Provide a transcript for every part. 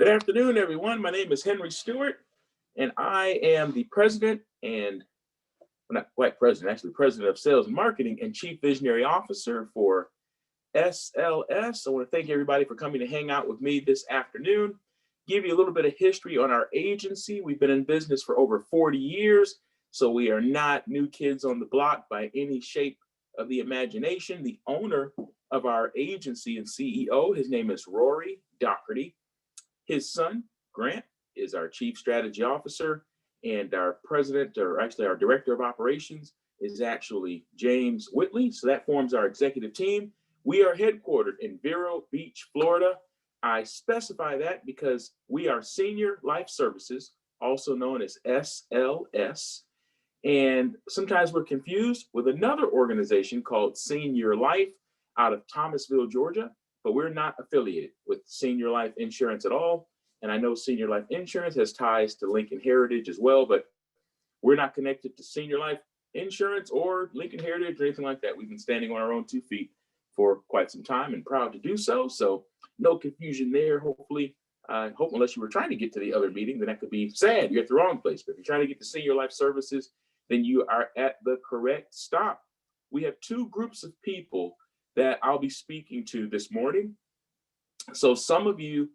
Good afternoon, everyone. My name is Henry Stewart, and I am the president and well, not quite president, actually president of sales and marketing and chief visionary officer for SLS. I want to thank everybody for coming to hang out with me this afternoon. Give you a little bit of history on our agency. We've been in business for over 40 years, so we are not new kids on the block by any shape of the imagination. The owner of our agency and CEO, his name is Rory Doherty. His son, Grant, is our chief strategy officer, and our president, or actually our director of operations, is actually James Whitley. So that forms our executive team. We are headquartered in Vero Beach, Florida. I specify that because we are Senior Life Services, also known as SLS. And sometimes we're confused with another organization called Senior Life out of Thomasville, Georgia, but we're not affiliated with Senior Life Insurance at all. And I know Senior Life Insurance has ties to Lincoln Heritage as well, but we're not connected to Senior Life Insurance or Lincoln Heritage or anything like that. We've been standing on our own 2 feet for quite some time and proud to do so. So no confusion there, hopefully. I hope unless you were trying to get to the other meeting, then that could be sad. You're at the wrong place. But if you're trying to get to Senior Life Services, then you are at the correct stop. We have 2 groups of people that I'll be speaking to this morning. So some of you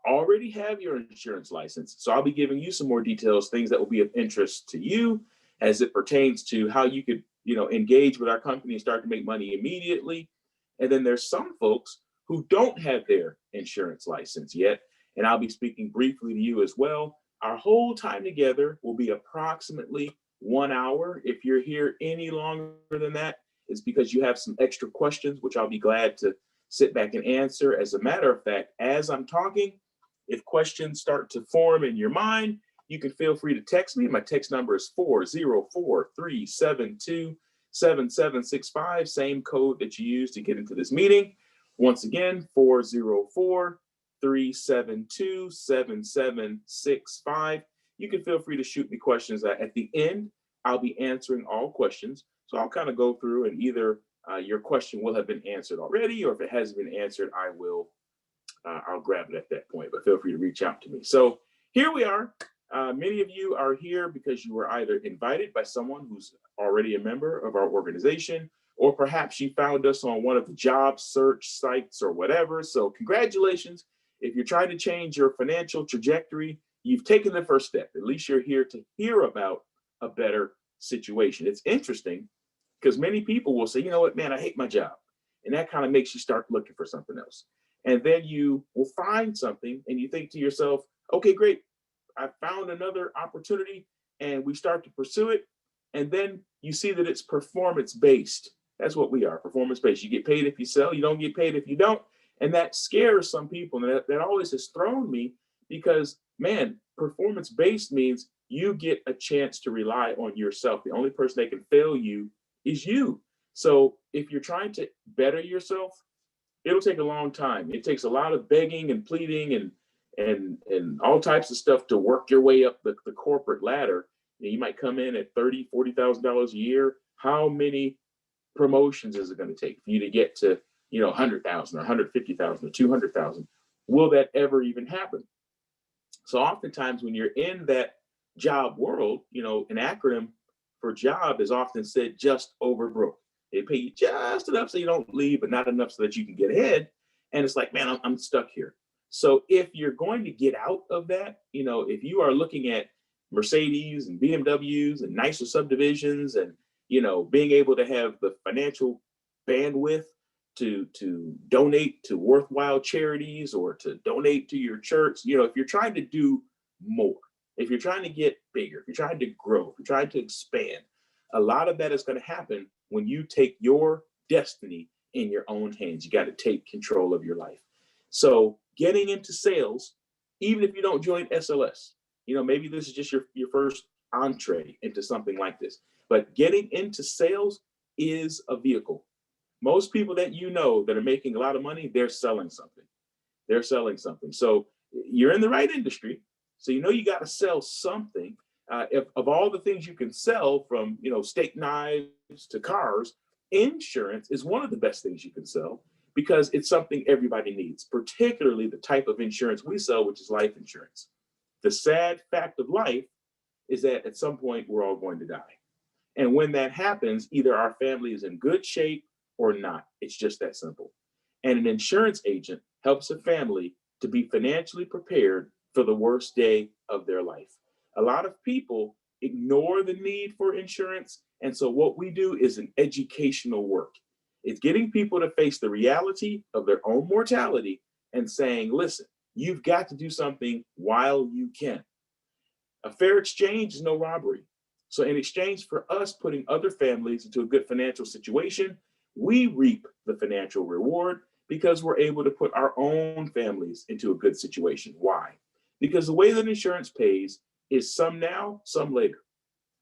already have your insurance license. So I'll be giving you some more details, things that will be of interest to you as it pertains to how you could, engage with our company and start to make money immediately. And then there's some folks who don't have their insurance license yet. And I'll be speaking briefly to you as well. Our whole time together will be approximately 1 hour. If you're here any longer than that, it's because you have some extra questions, which I'll be glad to sit back and answer. As a matter of fact, as I'm talking, if questions start to form in your mind, you can feel free to text me. My text number is 404-372-7765, same code that you used to get into this meeting. Once again, 404-372-7765. You can feel free to shoot me questions. At the end, I'll be answering all questions. So I'll kind of go through and either your question will have been answered already, or if it hasn't been answered, I'll grab it at that point, but feel free to reach out to me. So here we are. Many of you are here because you were either invited by someone who's already a member of our organization, or perhaps you found us on one of the job search sites or whatever. So congratulations. If you're trying to change your financial trajectory, you've taken the first step. At least you're here to hear about a better situation. It's interesting because many people will say, you know what, man, I hate my job. And that kind of makes you start looking for something else. And then you will find something and you think to yourself, okay, great. I found another opportunity, and we start to pursue it. And then you see that it's performance-based. That's what we are, performance-based. You get paid if you sell, you don't get paid if you don't. And that scares some people. And that always has thrown me because, man, performance-based means you get a chance to rely on yourself. The only person that can fail you is you. So if you're trying to better yourself, it'll take a long time. It takes a lot of begging and pleading and all types of stuff to work your way up the corporate ladder. You might come in at $30,000, $40,000 a year. How many promotions is it going to take for you to get to, 100,000 or 150,000 or 200,000? Will that ever even happen? So oftentimes when you're in that job world, an acronym for job is often said just over broke. They pay you just enough so you don't leave, but not enough so that you can get ahead. And it's like, man, I'm stuck here. So if you're going to get out of that, if you are looking at Mercedes and BMWs and nicer subdivisions and, being able to have the financial bandwidth to donate to worthwhile charities or to donate to your church, if you're trying to do more, if you're trying to get bigger, if you're trying to grow, if you're trying to expand, a lot of that is going to happen when you take your destiny in your own hands. You got to take control of your life. So getting into sales, even if you don't join SLS, maybe this is just your first entree into something like this, but getting into sales is a vehicle. Most people that that are making a lot of money, they're selling something. They're selling something. So you're in the right industry. So you got to sell something. Of all the things you can sell, from steak knives to cars, insurance is one of the best things you can sell because it's something everybody needs, particularly the type of insurance we sell, which is life insurance. The sad fact of life is that at some point we're all going to die. And when that happens, either our family is in good shape or not. It's just that simple. And an insurance agent helps a family to be financially prepared for the worst day of their life. A lot of people ignore the need for insurance. And so what we do is an educational work. It's getting people to face the reality of their own mortality and saying, listen, you've got to do something while you can. A fair exchange is no robbery. So in exchange for us putting other families into a good financial situation, we reap the financial reward because we're able to put our own families into a good situation. Why? Because the way that insurance pays is some now, some later.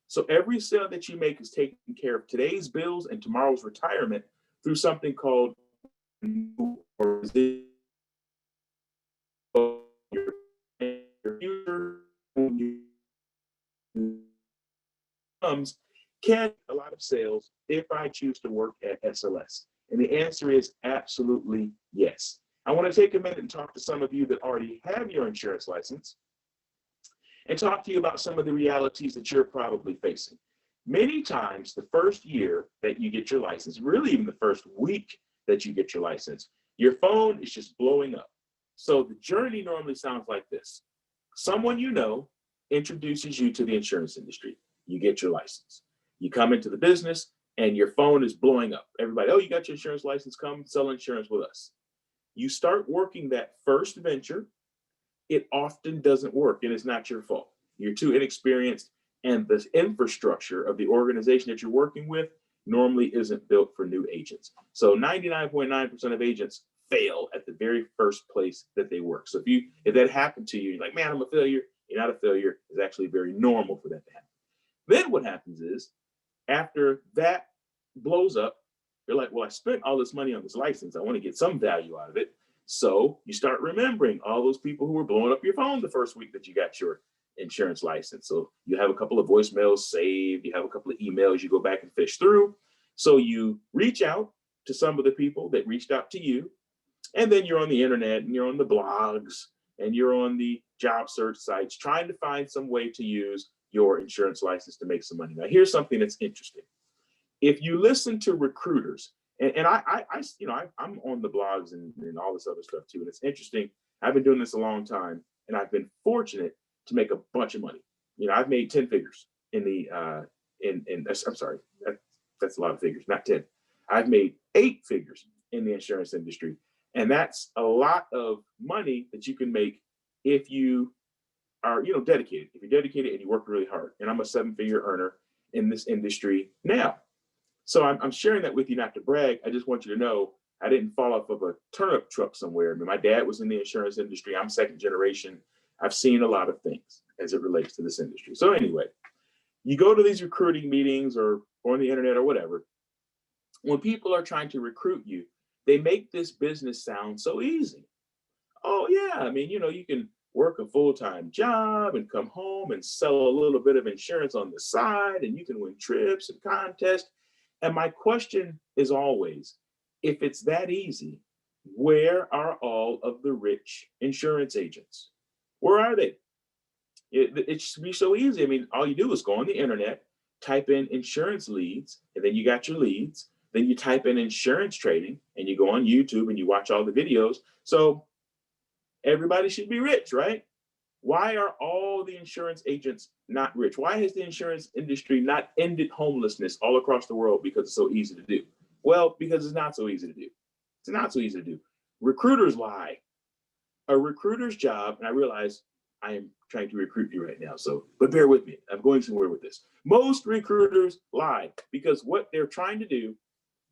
So every sale that you make is taking care of today's bills and tomorrow's retirement through something called or your future comes can a lot of sales if I choose to work at SLS? And the answer is absolutely yes. I want to take a minute and talk to some of you that already have your insurance license and talk to you about some of the realities that you're probably facing. Many times, the first year that you get your license, really even the first week that you get your license, your phone is just blowing up. So the journey normally sounds like this. Someone you know introduces you to the insurance industry. You get your license. You come into the business and your phone is blowing up. Everybody, oh, you got your insurance license, come sell insurance with us. You start working that first venture. It often doesn't work, and it's not your fault. You're too inexperienced, and the infrastructure of the organization that you're working with normally isn't built for new agents. So 99.9% of agents fail at the very first place that they work. So if that happened to you, you're like, man, I'm a failure. You're not a failure. It's actually very normal for that to happen. Then what happens is, after that blows up, you're like, well, I spent all this money on this license. I want to get some value out of it. So you start remembering all those people who were blowing up your phone the first week that you got your insurance license. So you have a couple of voicemails saved. You have a couple of emails you go back and fish through. So you reach out to some of the people that reached out to you. And then you're on the internet and you're on the blogs and you're on the job search sites trying to find some way to use your insurance license to make some money. Now, here's something that's interesting. If you listen to recruiters, and I'm on the blogs and all this other stuff too, and it's interesting. I've been doing this a long time, and I've been fortunate to make a bunch of money. I've made 10 figures in the I'm sorry, that's a lot of figures, not 10. I've made 8 figures in the insurance industry, and that's a lot of money that you can make if you are dedicated. If you're dedicated and you work really hard, and I'm a 7-figure earner in this industry now. So I'm sharing that with you not to brag. I just want you to know I didn't fall off of a turnip truck somewhere. I mean, my dad was in the insurance industry. I'm second generation. I've seen a lot of things as it relates to this industry. So anyway, you go to these recruiting meetings or on the internet or whatever. When people are trying to recruit you, they make this business sound so easy. Oh yeah, I mean, you can work a full-time job and come home and sell a little bit of insurance on the side, and you can win trips and contests. And my question is always, if it's that easy, where are all of the rich insurance agents? Where are they? It should be so easy. I mean, all you do is go on the internet, type in insurance leads, and then you got your leads. Then you type in insurance trading, and you go on YouTube and you watch all the videos. So everybody should be rich, right? Why are all the insurance agents not rich? Why has the insurance industry not ended homelessness all across the world because it's so easy to do? Well, because it's not so easy to do. It's not so easy to do. Recruiters lie. A recruiter's job, and I realize I am trying to recruit you right now, but bear with me. I'm going somewhere with this. Most recruiters lie because what they're trying to do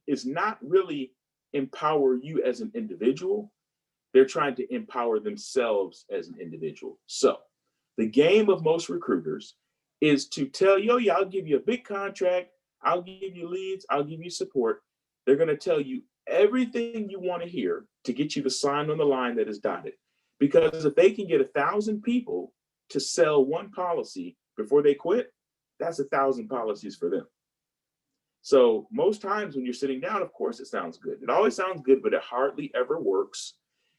is not really empower you as an individual. They're trying to empower themselves as an individual. So the game of most recruiters is to tell you, oh yeah, I'll give you a big contract. I'll give you leads. I'll give you support. They're going to tell you everything you want to hear to get you to sign on the line that is dotted. Because if they can get 1,000 people to sell one policy before they quit, that's 1,000 policies for them. So most times when you're sitting down, of course, it sounds good. It always sounds good, but it hardly ever works.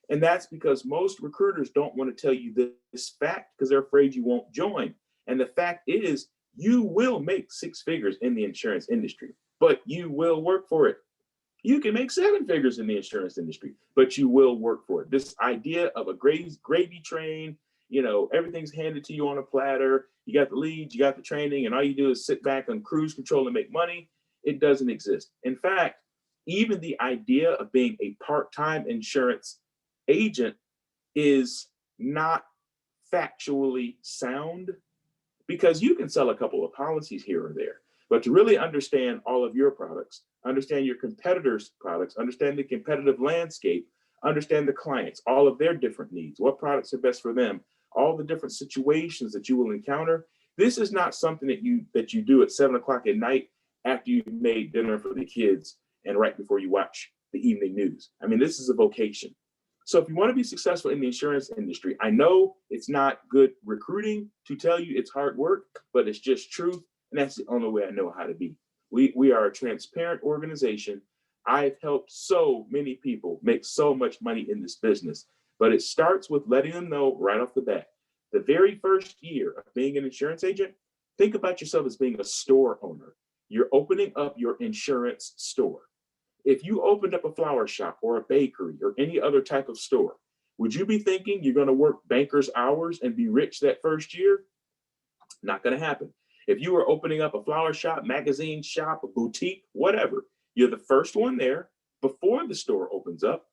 And that's because most recruiters don't want to tell you this fact because they're afraid you won't join. And the fact is, you will make six figures in the insurance industry, but you will work for it. You can make seven figures in the insurance industry, but you will work for it. This idea of a gravy train, everything's handed to you on a platter. You got the leads, you got the training, and all you do is sit back on cruise control and make money. It doesn't exist. In fact, even the idea of being a part-time insurance agent is not factually sound, because you can sell a couple of policies here or there. But to really understand all of your products, understand your competitors' products, understand the competitive landscape, understand the clients, all of their different needs, what products are best for them, all the different situations that you will encounter. This is not something that you do at 7 o'clock at night after you've made dinner for the kids and right before you watch the evening news. I mean, this is a vocation. So if you want to be successful in the insurance industry, I know it's not good recruiting to tell you it's hard work, but it's just truth. And that's the only way I know how to be. We are a transparent organization. I've helped so many people make so much money in this business, but it starts with letting them know right off the bat. The very first year of being an insurance agent, think about yourself as being a store owner. You're opening up your insurance store. If you opened up a flower shop or a bakery or any other type of store, would you be thinking you're going to work banker's hours and be rich that first year? Not going to happen. If you were opening up a flower shop, magazine shop, a boutique, whatever, you're the first one there before the store opens up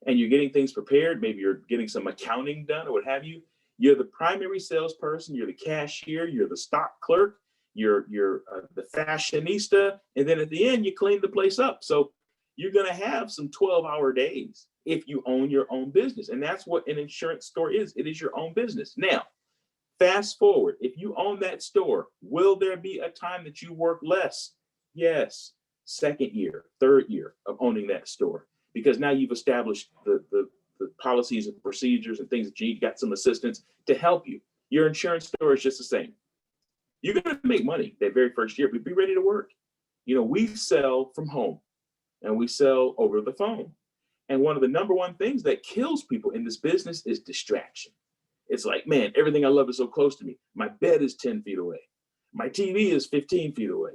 and you're getting things prepared. Maybe you're getting some accounting done or what have you. You're the primary salesperson, you're the cashier, you're the stock clerk, you're the fashionista, and then at the end, you clean the place up. So you're going to have some 12-hour days if you own your own business. And that's what an insurance store is. It is your own business. Now, fast forward, if you own that store, will there be a time that you work less? Yes. Second year, third year of owning that store, because now you've established the policies and procedures and things that you need. You got some assistants to help you. Your insurance store is just the same. You're going to make money that very first year, but be ready to work. We sell from home and we sell over the phone. And one of the number one things that kills people in this business is distraction. It's like, man, everything I love is so close to me. My bed is 10 feet away. My TV is 15 feet away.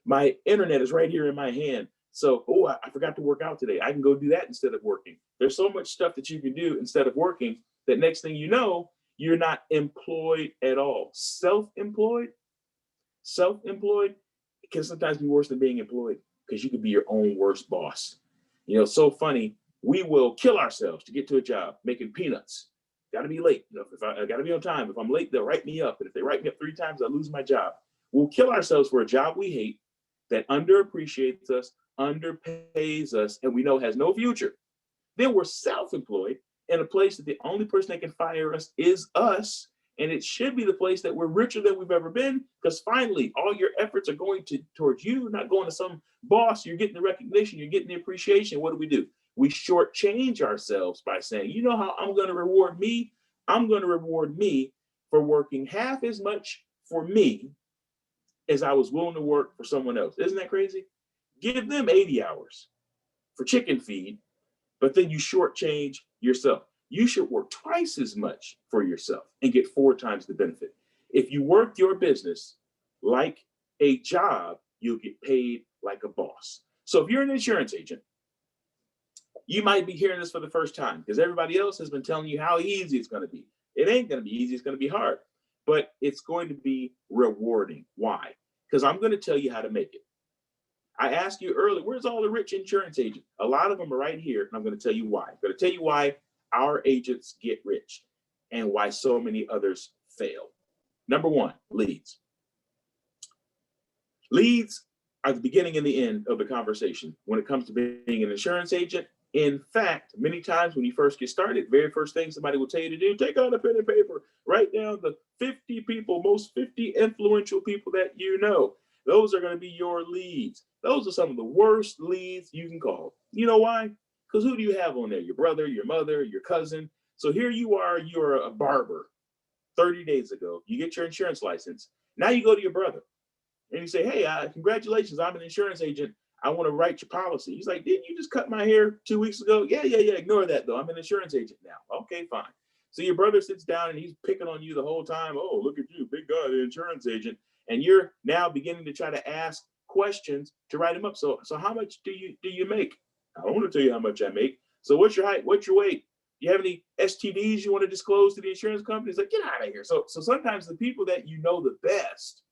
My internet is right here in my hand. So, I forgot to work out today. I can go do that instead of working. There's so much stuff that you can do instead of working that next thing you know, you're not employed at all. Self-employed can sometimes be worse than being employed, because you could be your own worst boss. So funny, we will kill ourselves to get to a job making peanuts. Got to be late. If I got to be on time. If I'm late, they'll write me up. And if they write me up 3 times, I lose my job. We'll kill ourselves for a job we hate, that underappreciates us, underpays us, and we know has no future. Then we're self-employed in a place that the only person that can fire us is us. And it should be the place that we're richer than we've ever been, because finally, all your efforts are going towards you, not going to some boss. You're getting the recognition, you're getting the appreciation. What do? We shortchange ourselves by saying, you know how I'm going to reward me? I'm going to reward me for working half as much for me as I was willing to work for someone else. Isn't that crazy? Give them 80 hours for chicken feed, but then you shortchange yourself. You should work twice as much for yourself and get 4 times the benefit. If you work your business like a job, you'll get paid like a boss. So if you're an insurance agent, you might be hearing this for the first time because everybody else has been telling you how easy it's going to be. It ain't going to be easy. It's going to be hard, but it's going to be rewarding. Why? Because I'm going to tell you how to make it. I asked you earlier, where's all the rich insurance agents? A lot of them are right here, and I'm going to tell you why. I'm going to tell you why our agents get rich and why so many others fail. Number 1, leads. Leads are the beginning and the end of the conversation when it comes to being an insurance agent. In fact, many times when you first get started, very first thing somebody will tell you to do, take out a pen and paper, write down the 50 people, most 50 influential people that you know. Those are going to be your leads. Those are some of the worst leads you can call. You know why? Because who do you have on there? Your brother, your mother, your cousin. So here you are, you're a barber. 30 days ago, you get your insurance license. Now you go to your brother. And you say, hey, congratulations, I'm an insurance agent. I want to write your policy. He's like, didn't you just cut my hair 2 weeks ago? Yeah. Ignore that though. I'm an insurance agent now. Okay, fine. So your brother sits down and he's picking on you the whole time. Oh, look at you, big guy, the insurance agent. And you're now beginning to try to ask questions to write him up. So how much do you make? I don't want to tell you how much I make. So what's your height? What's your weight? Do you have any STDs you want to disclose to the insurance company? It's like, get out of here. So sometimes the people that you know the best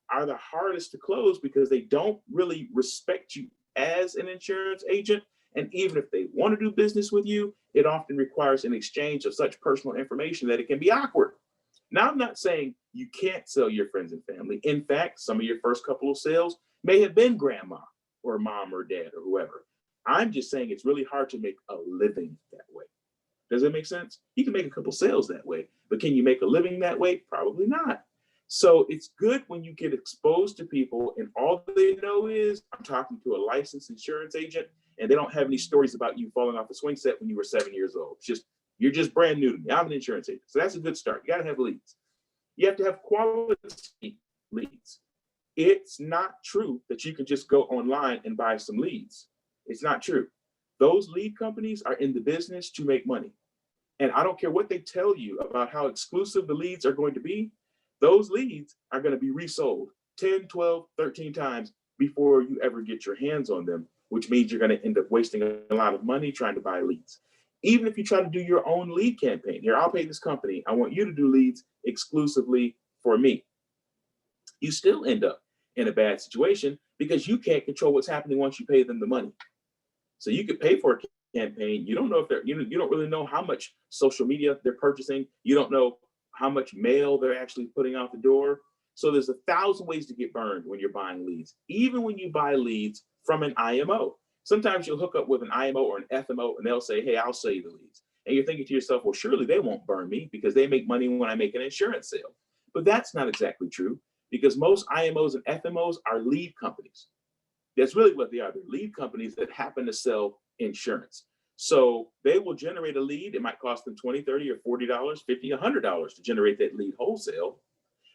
are the hardest to close because they don't really respect you as an insurance agent. And even if they want to do business with you, it often requires an exchange of such personal information that it can be awkward. Now, I'm not saying you can't sell your friends and family. In fact, some of your first couple of sales may have been grandma or mom or dad or whoever. I'm just saying it's really hard to make a living that way. Does that make sense? You can make a couple sales that way, but can you make a living that way? Probably not. So it's good when you get exposed to people and all they know is I'm talking to a licensed insurance agent and they don't have any stories about you falling off a swing set when you were 7 years old. It's just, you're just brand new to me. I'm an insurance agent. So that's a good start. You got to have leads. You have to have quality leads. It's not true that you can just go online and buy some leads. It's not true. Those lead companies are in the business to make money. And I don't care what they tell you about how exclusive the leads are going to be. Those leads are going to be resold 10, 12, 13 times before you ever get your hands on them, which means you're going to end up wasting a lot of money trying to buy leads. Even if you try to do your own lead campaign, here, I'll pay this company. I want you to do leads exclusively for me. You still end up in a bad situation because you can't control what's happening once you pay them the money. So you could pay for a campaign. You don't know if they're, you don't really know how much social media they're purchasing. You don't know how much mail they're actually putting out the door. So there's 1,000 ways to get burned when you're buying leads, even when you buy leads from an IMO. Sometimes you'll hook up with an IMO or an FMO and they'll say, hey, I'll sell you the leads. And you're thinking to yourself, well, surely they won't burn me because they make money when I make an insurance sale. But that's not exactly true because most IMOs and FMOs are lead companies. That's really what they are. They're lead companies that happen to sell insurance. So they will generate a lead. It might cost them $20, $30, or $40, $50, $100 to generate that lead wholesale.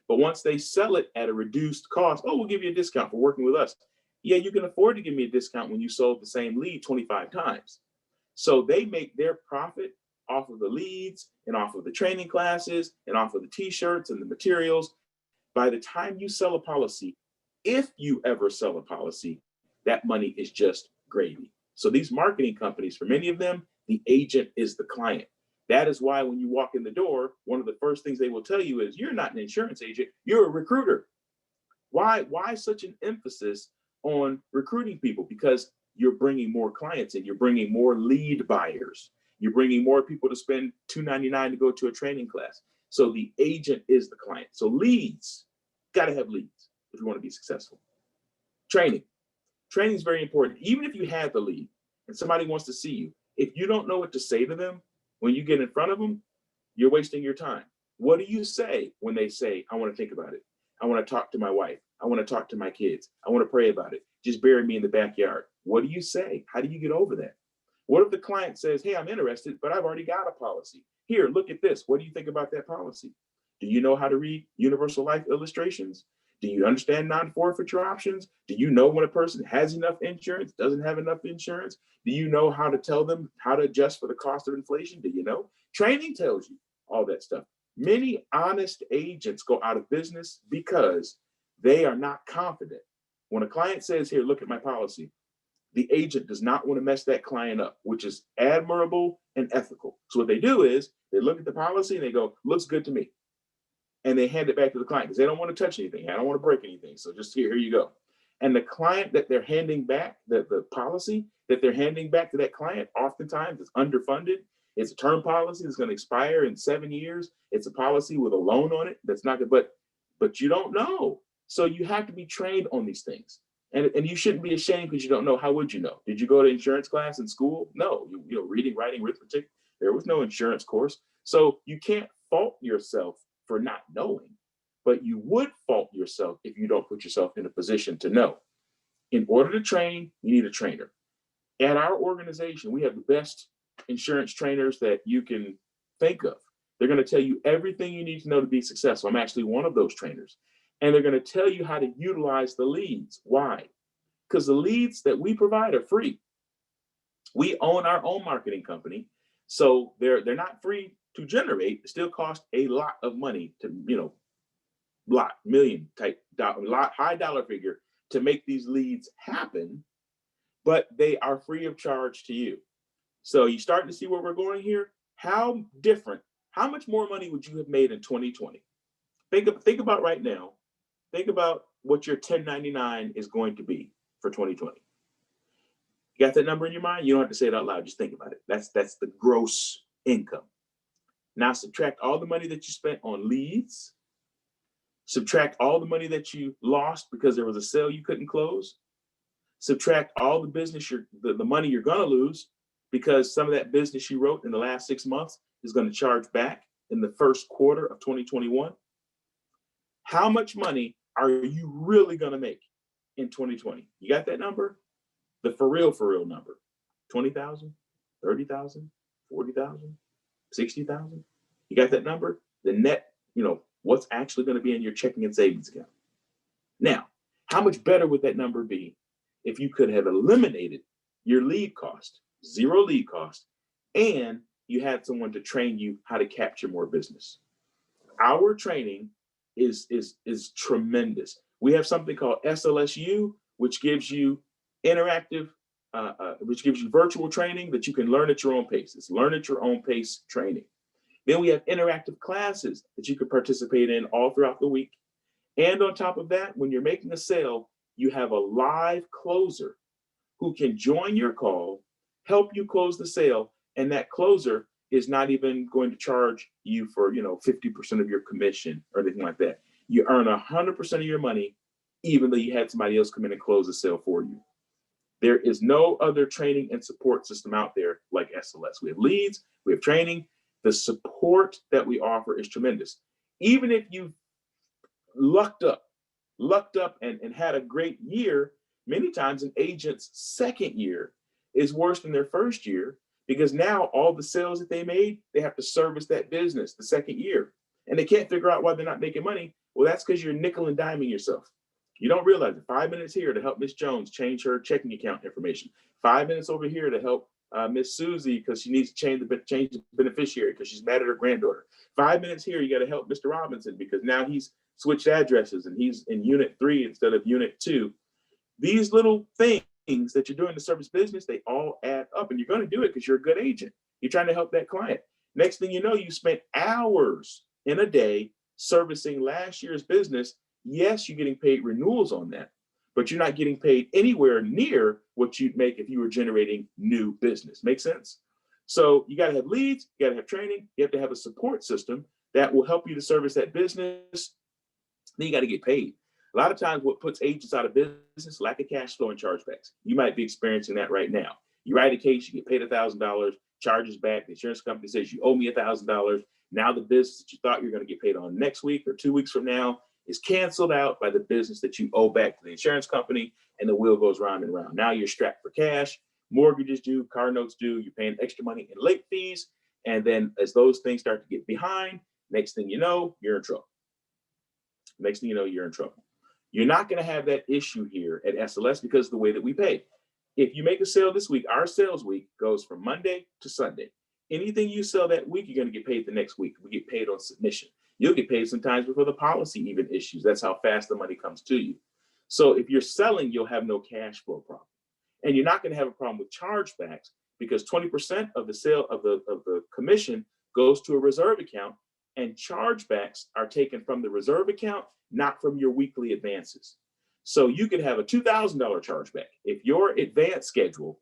But once they sell it at a reduced cost, oh, we'll give you a discount for working with us. Yeah, you can afford to give me a discount when you sold the same lead 25 times. So they make their profit off of the leads and off of the training classes and off of the t-shirts and the materials. By the time you sell a policy, if you ever sell a policy, that money is just gravy. So these marketing companies, for many of them, the agent is the client. That is why when you walk in the door, one of the first things they will tell you is you're not an insurance agent, you're a recruiter. Why such an emphasis on recruiting people? Because you're bringing more clients in, you're bringing more lead buyers, you're bringing more people to spend $2.99 to go to a training class. So the agent is the client. So leads, got to have leads if you want to be successful. Training is very important. Even if you have the lead and somebody wants to see you, if you don't know what to say to them when you get in front of them, you're wasting your time. What do you say when they say, I want to think about it? I want to talk to my wife. I want to talk to my kids. I want to pray about it. Just bury me in the backyard. What do you say? How do you get over that? What if the client says, hey, I'm interested, but I've already got a policy. Here, look at this. What do you think about that policy? Do you know how to read universal life illustrations? Do you understand non-forfeiture options? Do you know when a person has enough insurance, doesn't have enough insurance? Do you know how to tell them how to adjust for the cost of inflation? Do you know? Training tells you all that stuff. Many honest agents go out of business because they are not confident. When a client says, here, look at my policy, the agent does not want to mess that client up, which is admirable and ethical. So what they do is they look at the policy and they go, looks good to me. And they hand it back to the client because they don't want to touch anything. I don't want to break anything. So just here you go. And the client that they're handing back, the policy that they're handing back to that client, oftentimes is underfunded. It's a term policy that's going to expire in 7 years. It's a policy with a loan on it that's not good, but you don't know. So you have to be trained on these things. And you shouldn't be ashamed because you don't know. How would you know? Did you go to insurance class in school? No, you know, reading, writing, arithmetic. There was no insurance course. So you can't fault yourself for not knowing, but you would fault yourself if you don't put yourself in a position to know. In order to train, you need a trainer. At our organization, we have the best insurance trainers that you can think of. They're going to tell you everything you need to know to be successful. I'm actually one of those trainers. And they're going to tell you how to utilize the leads. Why? Because the leads that we provide are free. We own our own marketing company. So they're not free to generate. It still costs a lot of money to, million type high dollar figure to make these leads happen, but they are free of charge to you. So you starting to see where we're going here? How much more money would you have made in 2020? Think about right now. Think about what your 1099 is going to be for 2020. You got that number in your mind? You don't have to say it out loud. Just think about it. That's the gross income. Now subtract all the money that you spent on leads. Subtract all the money that you lost because there was a sale you couldn't close. Subtract all the business the money you're going to lose because some of that business you wrote in the last 6 months is going to charge back in the first quarter of 2021. How much money are you really going to make in 2020? You got that number? The for real number. 20,000, 30,000, 40,000, 60,000. You got that number? The net, what's actually going to be in your checking and savings account. Now, how much better would that number be if you could have eliminated your lead cost, zero lead cost, and you had someone to train you how to capture more business? Our training is tremendous. We have something called SLSU, which gives you interactive, which gives you virtual training that you can learn at your own pace. It's learn at your own pace training. Then we have interactive classes that you can participate in all throughout the week. And on top of that, when you're making a sale, you have a live closer who can join your call, help you close the sale, and that closer is not even going to charge you for 50% of your commission or anything like that. You earn 100% of your money, even though you had somebody else come in and close the sale for you. There is no other training and support system out there like SLS. We have leads, we have training. The support that we offer is tremendous. Even if you lucked up and had a great year, many times an agent's second year is worse than their first year because now all the sales that they made, they have to service that business the second year. And they can't figure out why they're not making money. Well, that's because you're nickel and diming yourself. You don't realize it. 5 minutes here to help Miss Jones change her checking account information. 5 minutes over here to help Miss Susie because she needs to change the beneficiary because she's mad at her granddaughter. 5 minutes here, you got to help Mr. Robinson because now he's switched addresses and he's in unit 3 instead of unit 2. These little things that you're doing to service business, they all add up, and you're going to do it because you're a good agent. You're trying to help that client. Next thing you know, you spent hours in a day servicing last year's business. Yes, you're getting paid renewals on that, but you're not getting paid anywhere near what you'd make if you were generating new business. Make sense? So you got to have leads, you got to have training, you have to have a support system that will help you to service that business. Then you got to get paid. A lot of times what puts agents out of business, lack of cash flow and chargebacks. You might be experiencing that right now. You write a case, you get paid $1,000, charges back, the insurance company says you owe me $1,000. Now the business that you thought you're going to get paid on next week or 2 weeks from now is canceled out by the business that you owe back to the insurance company, and the wheel goes round and round. Now you're strapped for cash, mortgages due, car notes due, you're paying extra money in late fees, and then as those things start to get behind, next thing you know, you're in trouble. Next thing you know, you're in trouble. You're not going to have that issue here at SLS because of the way that we pay. If you make a sale this week, our sales week goes from Monday to Sunday. Anything you sell that week, you're going to get paid the next week. We get paid on submission. You'll get paid sometimes before the policy even issues. That's how fast the money comes to you. So if you're selling, you'll have no cash flow problem. And you're not going to have a problem with chargebacks because 20% of the sale of the commission goes to a reserve account, and chargebacks are taken from the reserve account, not from your weekly advances. So you could have a $2,000 chargeback. If your advance schedule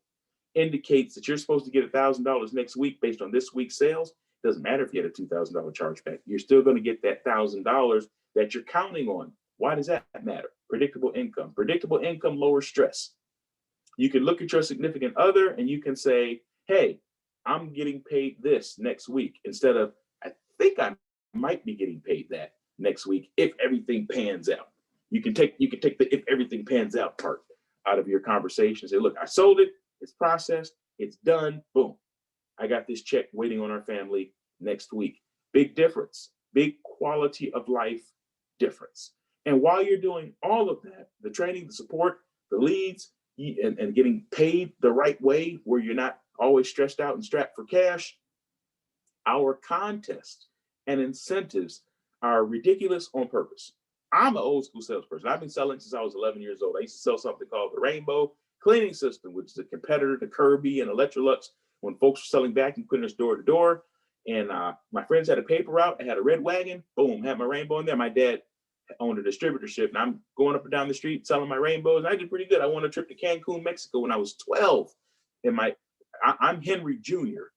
indicates that you're supposed to get $1,000 next week based on this week's sales, doesn't matter if you had a $2,000 chargeback. You're still going to get that $1,000 that you're counting on. Why does that matter? Predictable income. Predictable income lowers stress. You can look at your significant other and you can say, hey, I'm getting paid this next week instead of, I think I might be getting paid that next week if everything pans out. You can take the if everything pans out part out of your conversation. Say, look, I sold it, it's processed, it's done, boom. I got this check waiting on our family next week. Big difference, big quality of life difference. And while you're doing all of that, the training, the support, the leads, and getting paid the right way where you're not always stressed out and strapped for cash, our contests and incentives are ridiculous on purpose. I'm an old school salesperson. I've been selling since I was 11 years old. I used to sell something called the Rainbow Cleaning System, which is a competitor to Kirby and Electrolux when folks were selling vacuum cleaners door to door. And my friends had a paper route. I had a red wagon. Boom, had my Rainbow in there. My dad owned a distributorship, and I'm going up and down the street selling my Rainbows. And I did pretty good. I won a trip to Cancun, Mexico when I was 12. And I'm Henry Jr.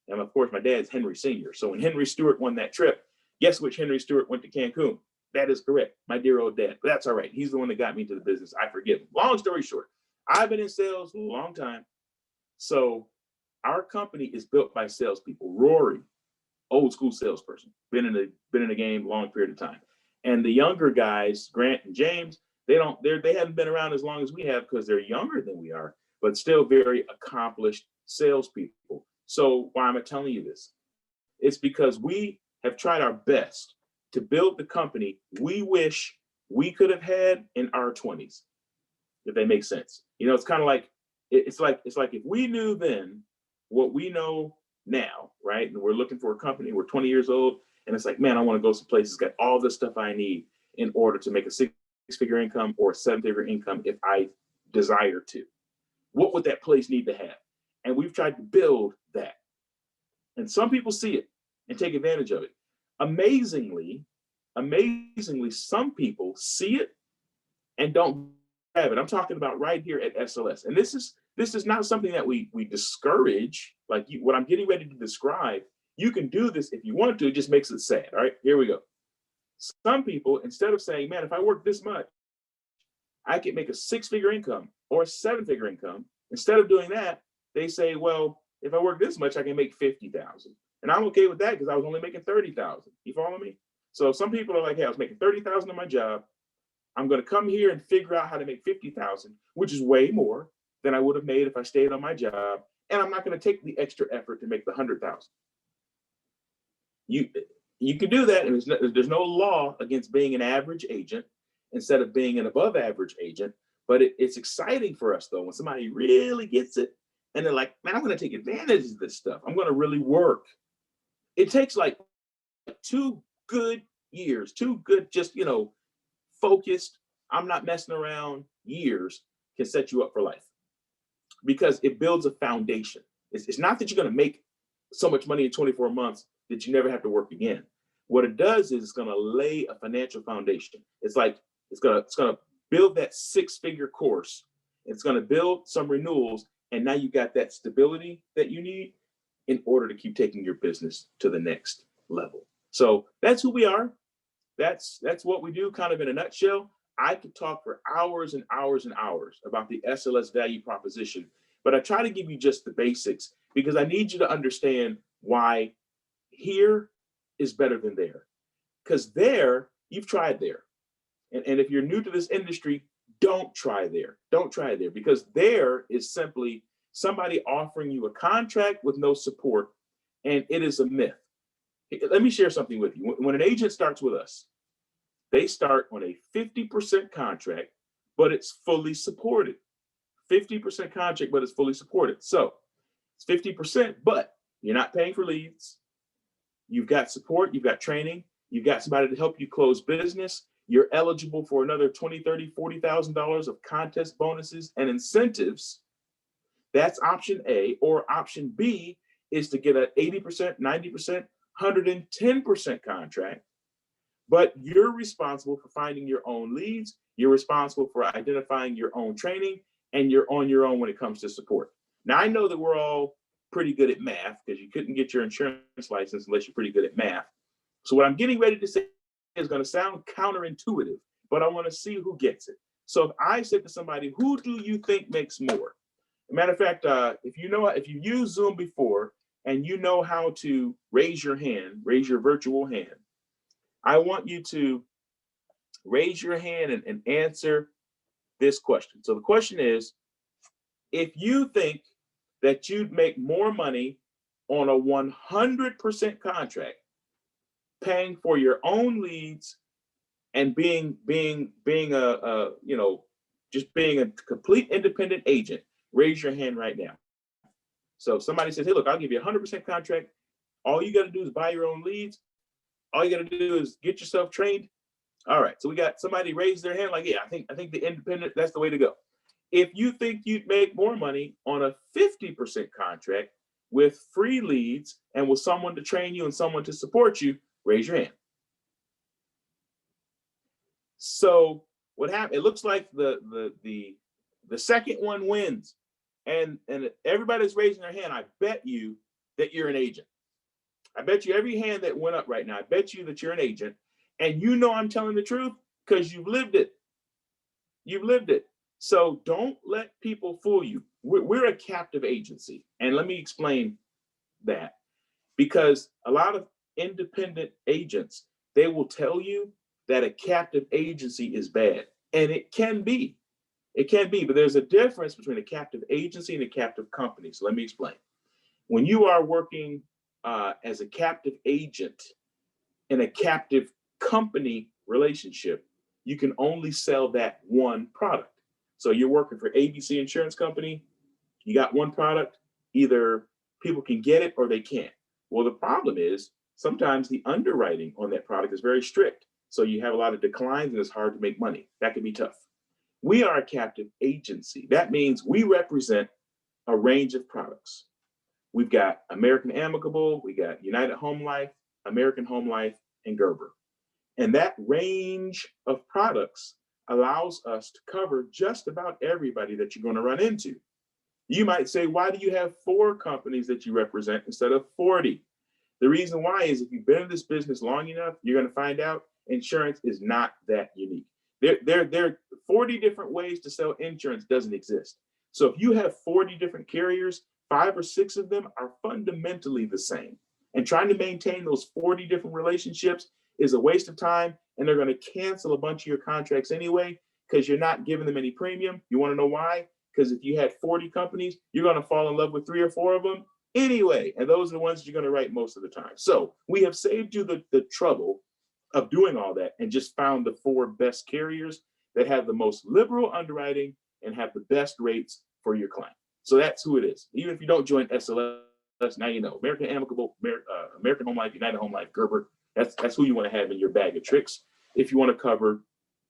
And of course, my dad's Henry Sr. So when Henry Stewart won that trip, guess which Henry Stewart went to Cancun? That is correct. My dear old dad. But that's all right. He's the one that got me into the business. I forgive him. Long story short, I've been in sales a long time. So our company is built by salespeople. Rory, old school salesperson, been in the game a long period of time. And the younger guys, Grant and James, they haven't been around as long as we have because they're younger than we are, but still very accomplished salespeople. So why am I telling you this? It's because we have tried our best to build the company we wish we could have had in our 20s, if that makes sense. You know, it's kind of like, it's like if we knew then what we know now, right? And we're looking for a company, we're 20 years old, and it's like, man, I want to go some places, got all the stuff I need in order to make a six-figure income or a seven-figure income if I desire to. What would that place need to have? And we've tried to build that. And some people see it and take advantage of it. Amazingly, some people see it and don't have it. I'm talking about right here at SLS. And this is not something that we discourage, like what I'm getting ready to describe. You can do this if you want to, it just makes it sad. All right, here we go. Some people, instead of saying, man, if I work this much, I can make a six-figure income or a seven-figure income. Instead of doing that, they say, well, if I work this much, I can make 50,000. And I'm okay with that because I was only making 30,000. You follow me? So some people are like, hey, I was making 30,000 on my job. I'm going to come here and figure out how to make 50,000, which is way more than I would have made if I stayed on my job. And I'm not going to take the extra effort to make the 100,000. You can do that. And there's no law against being an average agent instead of being an above average agent. But it's exciting for us, though, when somebody really gets it and they're like, man, I'm going to take advantage of this stuff. I'm going to really work. It takes like 2 good years, 2 good, just, focused, I'm not messing around years can set you up for life because it builds a foundation. It's not that you're going to make so much money in 24 months that you never have to work again. What it does is it's going to lay a financial foundation. It's like it's going to build that 6-figure course. It's going to build some renewals, and now you got that stability that you need in order to keep taking your business to the next level. So that's who we are. That's what we do, kind of in a nutshell. I could talk for hours and hours and hours about the SLS value proposition, but I try to give you just the basics because I need you to understand why here is better than there. Because there, you've tried there. And if you're new to this industry, don't try there. Don't try there because there is simply somebody offering you a contract with no support, and it is a myth. Let me share something with you. When an agent starts with us, they start on a 50% contract, but it's fully supported. 50% contract, but it's fully supported. So it's 50%, but you're not paying for leads. You've got support, you've got training, you've got somebody to help you close business. You're eligible for another $20,000, $30,000, $40,000 of contest bonuses and incentives. That's option A. Or option B is to get an 80%, 90%, 110% contract, but you're responsible for finding your own leads. You're responsible for identifying your own training, and you're on your own when it comes to support. Now, I know that we're all pretty good at math because you couldn't get your insurance license unless you're pretty good at math. So what I'm getting ready to say is going to sound counterintuitive, but I want to see who gets it. So if I said to somebody, who do you think makes more? Matter of fact, if you've used Zoom before and you know how to raise your hand, raise your virtual hand, I want you to raise your hand and answer this question. So the question is, if you think that you'd make more money on a 100% contract, paying for your own leads and being a just being a complete independent agent, raise your hand right now. So if somebody says, hey, look, I'll give you a 100% contract. All you got to do is buy your own leads. All you got to do is get yourself trained. All right. So we got somebody raise their hand like, yeah, I think the independent, that's the way to go. If you think you'd make more money on a 50% contract with free leads and with someone to train you and someone to support you, raise your hand. So what happened? It looks like the second one wins, and everybody's raising their hand. I bet you that you're an agent. I bet you every hand that went up right now, I bet you that you're an agent, and you know I'm telling the truth because you've lived it. You've lived it. So don't let people fool you. We're a captive agency, and let me explain that, because a lot of independent agents, they will tell you that a captive agency is bad, and it can be. It can be, but there's a difference between a captive agency and a captive company. So let me explain. When you are working as a captive agent in a captive company relationship, you can only sell that one product. So you're working for ABC Insurance Company, you got one product, either people can get it or they can't. Well, the problem is sometimes the underwriting on that product is very strict. So you have a lot of declines and it's hard to make money. That can be tough. We are a captive agency. That means we represent a range of products. We've got American Amicable, we got United Home Life, American Home Life, and Gerber. And that range of products allows us to cover just about everybody that you're going to run into. You might say, why do you have 4 companies that you represent instead of 40? The reason why is if you've been in this business long enough, you're going to find out insurance is not that unique. There are 40 different ways to sell insurance doesn't exist. So if you have 40 different carriers, 5 or 6 of them are fundamentally the same. And trying to maintain those 40 different relationships is a waste of time, and they're going to cancel a bunch of your contracts anyway because you're not giving them any premium. You want to know why? Because if you had 40 companies, you're going to fall in love with 3 or 4 of them anyway, and those are the ones that you're going to write most of the time. So we have saved you the trouble of doing all that and just found the 4 best carriers that have the most liberal underwriting and have the best rates for your client. So that's who it is. Even if you don't join SLS, now you know. American Amicable, American Home Life, United Home Life, Gerber. That's who you want to have in your bag of tricks if you want to cover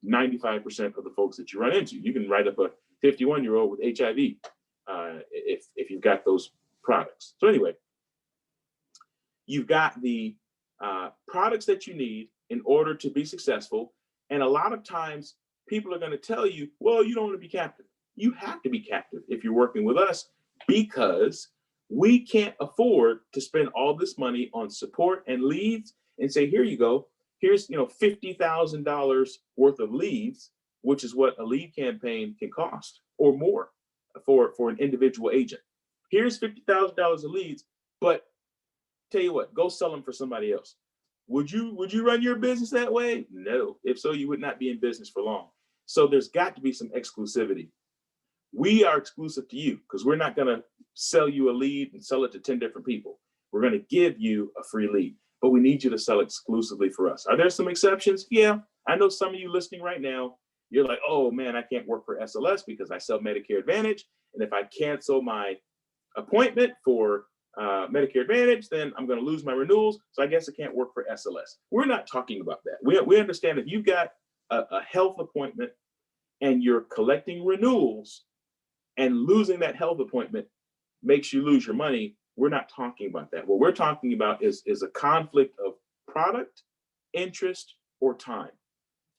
95% of the folks that you run into. You can write up a 51-year-old with HIV if you've got those products. So anyway, you've got the products that you need in order to be successful. And a lot of times people are going to tell you, well, you don't want to be captive. You have to be captive if you're working with us, because we can't afford to spend all this money on support and leads and say, here you go. Here's $50,000 worth of leads, which is what a lead campaign can cost or more for an individual agent. Here's $50,000 of leads, but tell you what, go sell them for somebody else. Would you run your business that way? No. If so, you would not be in business for long. So there's got to be some exclusivity. We are exclusive to you because we're not going to sell you a lead and sell it to 10 different people. We're going to give you a free lead, but we need you to sell exclusively for us. Are there some exceptions? Yeah. I know some of you listening right now, you're like, oh man, I can't work for SLS because I sell Medicare Advantage. And if I cancel my appointment for Medicare Advantage, then I'm going to lose my renewals. So I guess I can't work for SLS. We're not talking about that. We understand if you've got a health appointment and you're collecting renewals and losing that health appointment makes you lose your money, we're not talking about that. What we're talking about is a conflict of product, interest, or time.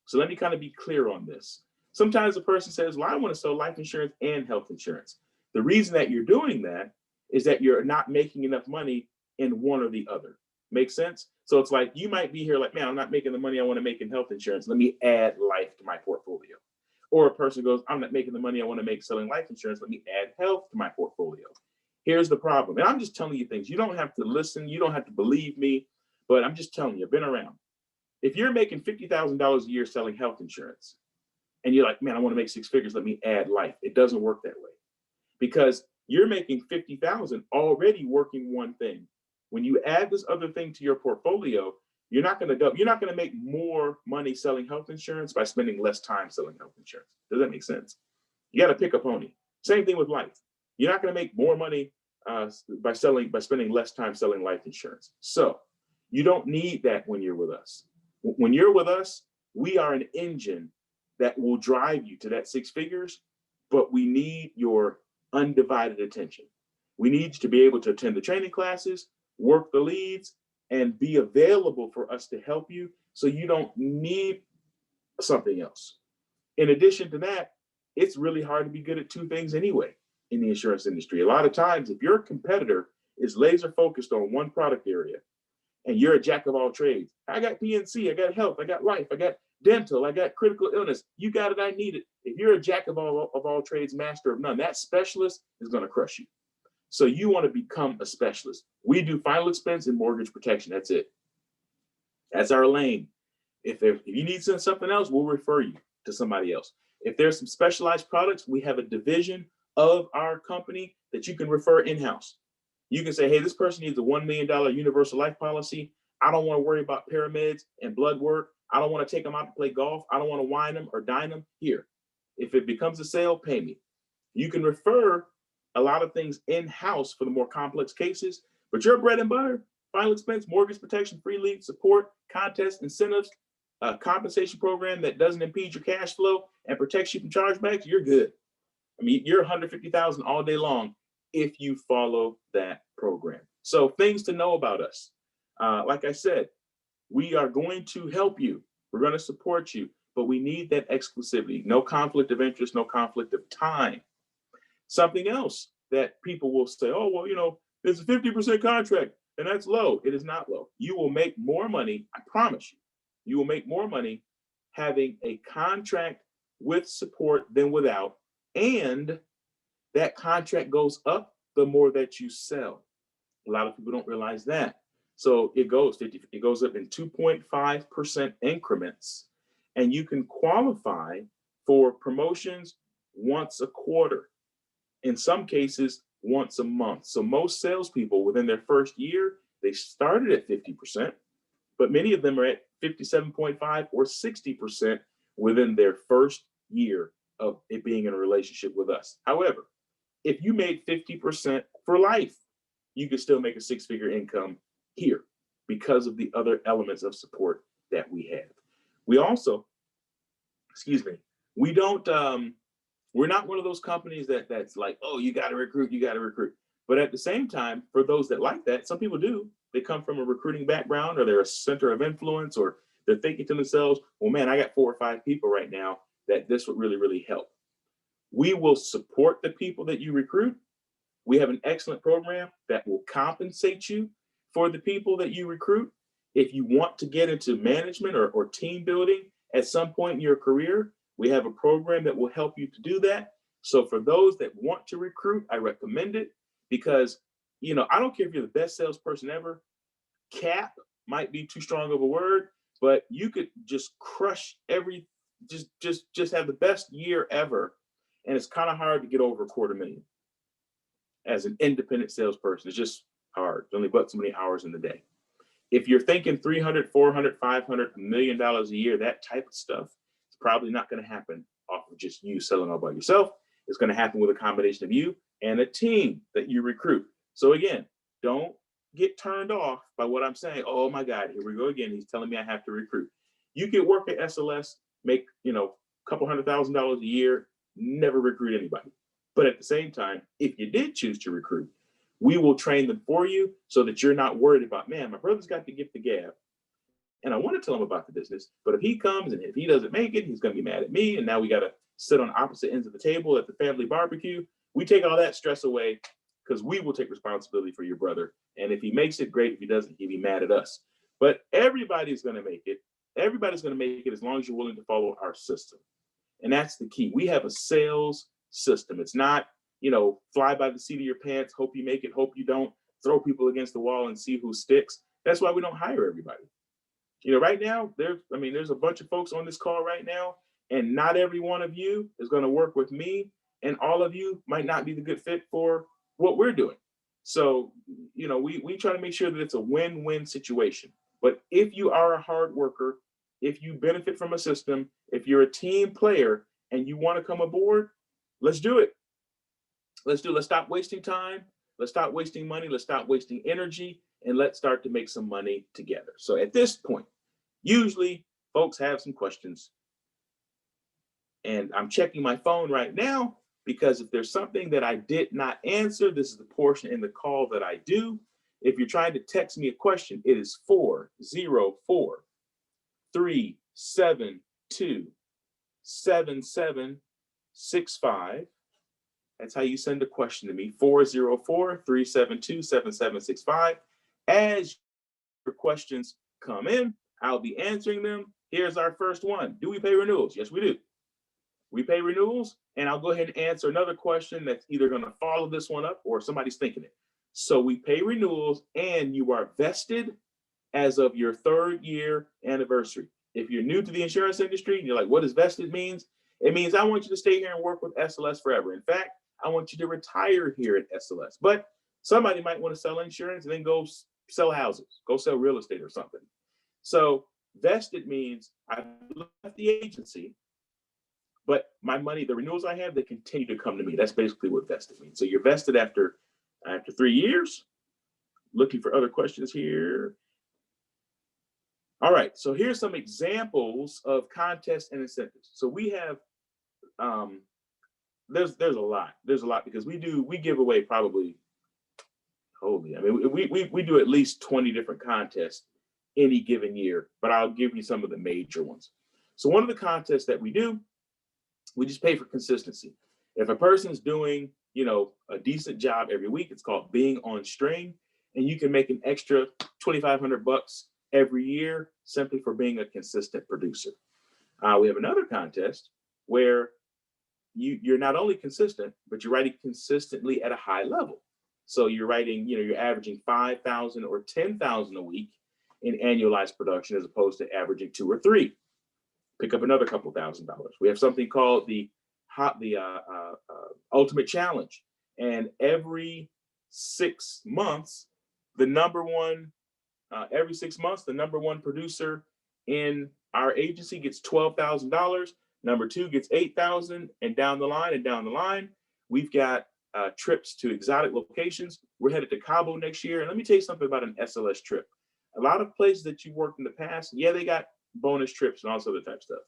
So let me kind of be clear on this. Sometimes a person says, well, I want to sell life insurance and health insurance. The reason that you're doing that is that you're not making enough money in one or the other. Make sense? So it's like you might be here like, man, I'm not making the money I want to make in health insurance. Let me add life to my portfolio. Or a person goes, I'm not making the money I want to make selling life insurance. Let me add health to my portfolio. Here's the problem. And I'm just telling you things. You don't have to listen. You don't have to believe me. But I'm just telling you, I've been around. If you're making $50,000 a year selling health insurance and you're like, man, I want to make 6 figures, let me add life. It doesn't work that way, because you're making $50,000 already working one thing. When you add this other thing to your portfolio, You're not going to make more money selling health insurance by spending less time selling health insurance. Does that make sense? You got to pick a pony. Same thing with life. You're not going to make more money by spending less time selling life insurance. So you don't need that when you're with us. When you're with us, we are an engine that will drive you to that six figures, but we need your undivided attention. We need you to be able to attend the training classes, work the leads, and be available for us to help you so you don't need something else. In addition to that, it's really hard to be good at two things anyway in the insurance industry. A lot of times, if your competitor is laser focused on one product area and you're a jack of all trades, I got PNC, I got health, I got life, I got dental, I got critical illness, you got it, I need it. If you're a jack of all trades, master of none, that specialist is going to crush you. So you want to become a specialist. We do final expense and mortgage protection. That's it. That's our lane. If you need something else, we'll refer you to somebody else. If there's some specialized products, we have a division of our company that you can refer in-house. You can say, hey, this person needs a $1 million universal life policy. I don't want to worry about pyramids and blood work. I don't want to take them out to play golf. I don't want to wine them or dine them. Here, if it becomes a sale, pay me. You can refer a lot of things in-house for the more complex cases, but your bread and butter, final expense, mortgage protection, free lead support, contests, incentives, a compensation program that doesn't impede your cash flow and protects you from chargebacks, you're good. I mean, you're 150,000 all day long if you follow that program. So things to know about us. Like I said, we are going to help you. We're going to support you, but we need that exclusivity. No conflict of interest, no conflict of time. Something else that people will say, oh, well, you know, there's a 50% contract and that's low. It is not low. You will make more money. I promise you, you will make more money having a contract with support than without. And that contract goes up the more that you sell. A lot of people don't realize that. So it goes up in 2.5% increments, and you can qualify for promotions once a quarter. In some cases, once a month. So most salespeople within their first year, they started at 50%, but many of them are at 57.5 or 60% within their first year of it being in a relationship with us. However, if you made 50% for life, you could still make a six-figure income here because of the other elements of support that we have. We also, we don't, we're not one of those companies that's like, oh, you got to recruit. But at the same time, for those that like that, some people do. They come from a recruiting background, or they're a center of influence, or they're thinking to themselves, well, man, I got 4 or 5 people right now that this would really, really help. We will support the people that you recruit. We have an excellent program that will compensate you for the people that you recruit. If you want to get into management or team building at some point in your career, we have a program that will help you to do that. So for those that want to recruit, I recommend it because, you know, I don't care if you're the best salesperson ever. Cap might be too strong of a word, but you could just crush just have the best year ever. And it's kind of hard to get over $250,000 as an independent salesperson. It's just hard. There's only but so many hours in the day. If you're thinking 300, 400, 500, $1 million a year, that type of stuff, it's probably not going to happen off of just you selling all by yourself. It's going to happen with a combination of you and a team that you recruit. So again, don't get turned off by what I'm saying. Oh my God, here we go again. He's telling me I have to recruit. You could work at SLS, make, you know, a couple $100,000 a year, never recruit anybody. But at the same time, if you did choose to recruit, we will train them for you so that you're not worried about, man, my brother's got the gift of gab and I want to tell him about the business, but if he comes and if he doesn't make it, he's going to be mad at me. And now we got to sit on opposite ends of the table at the family barbecue. We take all that stress away because we will take responsibility for your brother. And if he makes it, great. If he doesn't, he'll be mad at us. But everybody's going to make it. Everybody's going to make it as long as you're willing to follow our system. And that's the key. We have a sales system. It's not, you know, fly by the seat of your pants, hope you make it, hope you don't, throw people against the wall and see who sticks. That's why we don't hire everybody. You know, right now, there's a bunch of folks on this call right now, and not every one of you is going to work with me, and all of you might not be the good fit for what we're doing. So, you know, we try to make sure that it's a win-win situation. But if you are a hard worker, if you benefit from a system, if you're a team player and you want to come aboard, let's do it. Let's stop wasting time. Let's stop wasting money. Let's stop wasting energy, and let's start to make some money together. So at this point, usually folks have some questions, and I'm checking my phone right now because if there's something that I did not answer, this is the portion in the call that I do. If you're trying to text me a question, it is 404-372-7765. That's how you send a question to me, 404-372-7765. As your questions come in, I'll be answering them. Here's our first one. Do we pay renewals? Yes, we do. We pay renewals, and I'll go ahead and answer another question that's either going to follow this one up or somebody's thinking it. So we pay renewals, and you are vested as of your 3rd year anniversary. If you're new to the insurance industry and you're like, what does vested means? It means I want you to stay here and work with SLS forever. In fact, I want you to retire here at SLS. But somebody might want to sell insurance and then go sell houses, go sell real estate or something. So vested means I've left the agency, but my money, the renewals I have, they continue to come to me. That's basically what vested means. So you're vested after 3 years. Looking for other questions here. All right, so here's some examples of contests and incentives. So we have, there's a lot because we give away probably, we do at least 20 different contests any given year, but I'll give you some of the major ones. So one of the contests that we do, we just pay for consistency. If a person's doing, a decent job every week, it's called being on string, and you can make an extra $2,500 every year simply for being a consistent producer. We have another contest where you're not only consistent, but you're writing consistently at a high level. So you're writing, you're averaging 5,000 or 10,000 a week in annualized production as opposed to averaging 2 or 3. Pick up another couple $1,000. We have something called the Ultimate Challenge, and every 6 months, the number one producer in our agency gets $12,000. Number 2 gets $8,000, and down the line, we've got trips to exotic locations. We're headed to Cabo next year, and let me tell you something about an SLS trip. A lot of places that you worked in the past, yeah, they got bonus trips and all this other type of stuff,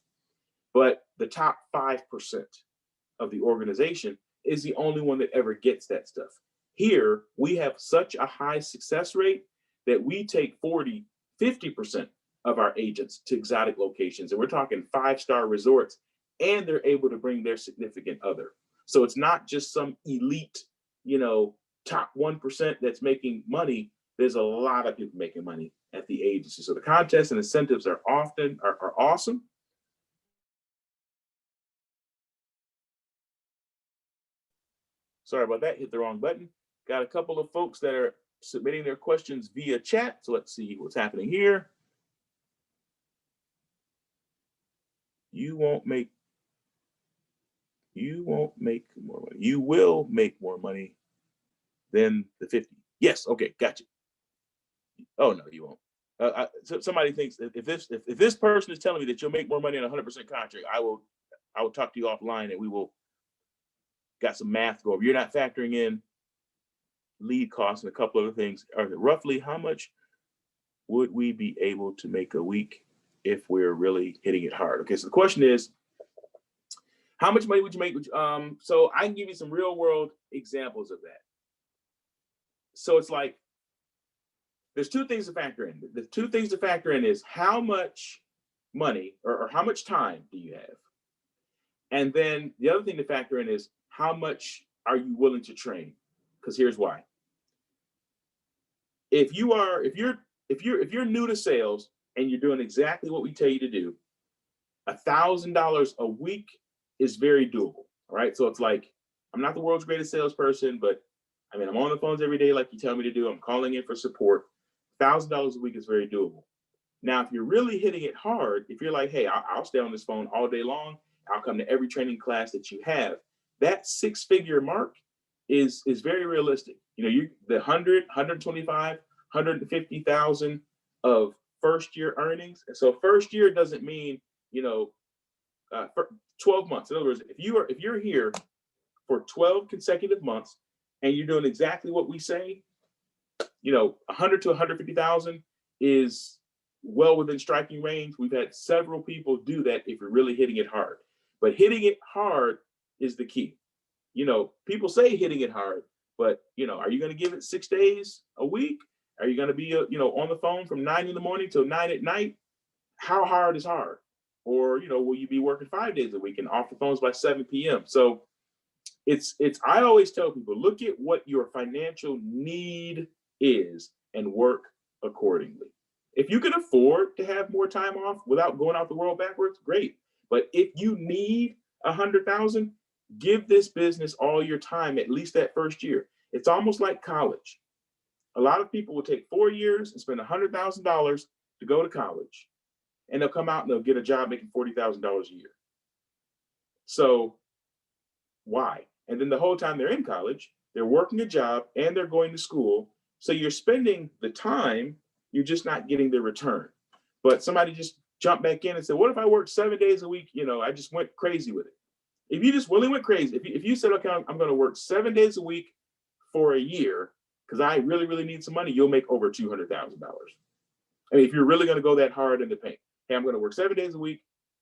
but the top 5% of the organization is the only one that ever gets that stuff. Here, we have such a high success rate that we take 40-50% of our agents to exotic locations, and we're talking 5-star resorts, and they're able to bring their significant other. So it's not just some elite, top 1% that's making money. There's a lot of people making money at the agency. So the contests and incentives are awesome. Sorry about that, hit the wrong button. Got a couple of folks that are submitting their questions via chat. So let's see what's happening here. You won't make more money. You will make more money than the 50. Yes, okay, gotcha. Oh no, you won't. So somebody thinks if this person is telling me that you'll make more money on a 100% contract, I will talk to you offline and we will got some math go over. You're not factoring in lead costs and a couple other things. Roughly how much would we be able to make a week if we're really hitting it hard? Okay, so the question is, how much money would you make? So I can give you some real world examples of that. So it's like, there's 2 things to factor in. The 2 things to factor in is how much money or how much time do you have? And then the other thing to factor in is how much are you willing to train? Because here's why. If you're new to sales and you're doing exactly what we tell you to do, $1,000 a week is very doable. All right. So it's like, I'm not the world's greatest salesperson, but I'm on the phones every day like you tell me to do. I'm calling in for support. $1,000 a week is very doable. Now, if you're really hitting it hard, if you're like, hey, I'll stay on this phone all day long, I'll come to every training class that you have, that 6-figure mark is very realistic. The 100, 125, 150,000 of first year earnings. And so first year doesn't mean, for 12 months. In other words, if you're here for 12 consecutive months and you're doing exactly what we say, 100 to 150,000 is well within striking range. We've had several people do that if you're really hitting it hard. But hitting it hard is the key. People say hitting it hard, but are you going to give it 6 days a week? Are you going to be on the phone from 9 in the morning till 9 at night? How hard is hard? Or will you be working 5 days a week and off the phones by 7 p.m.? So it's I always tell people, look at what your financial need is and work accordingly. If you can afford to have more time off without going out the world backwards, great. But if you need 100,000, give this business all your time, at least that first year. It's almost like college. A lot of people will take 4 years and spend $100,000 to go to college, and they'll come out and they'll get a job making $40,000 a year. So why? And then the whole time they're in college, they're working a job and they're going to school. So you're spending the time, you're just not getting the return. But somebody just jumped back in and said, what if I worked 7 days a week? I just went crazy with it. If you just really went crazy, if you said, okay, I'm going to work 7 days a week for a year because I really, really need some money, you'll make over $200,000. I mean, if you're really going to go that hard in the paint, hey, I'm going to work 7 days a week,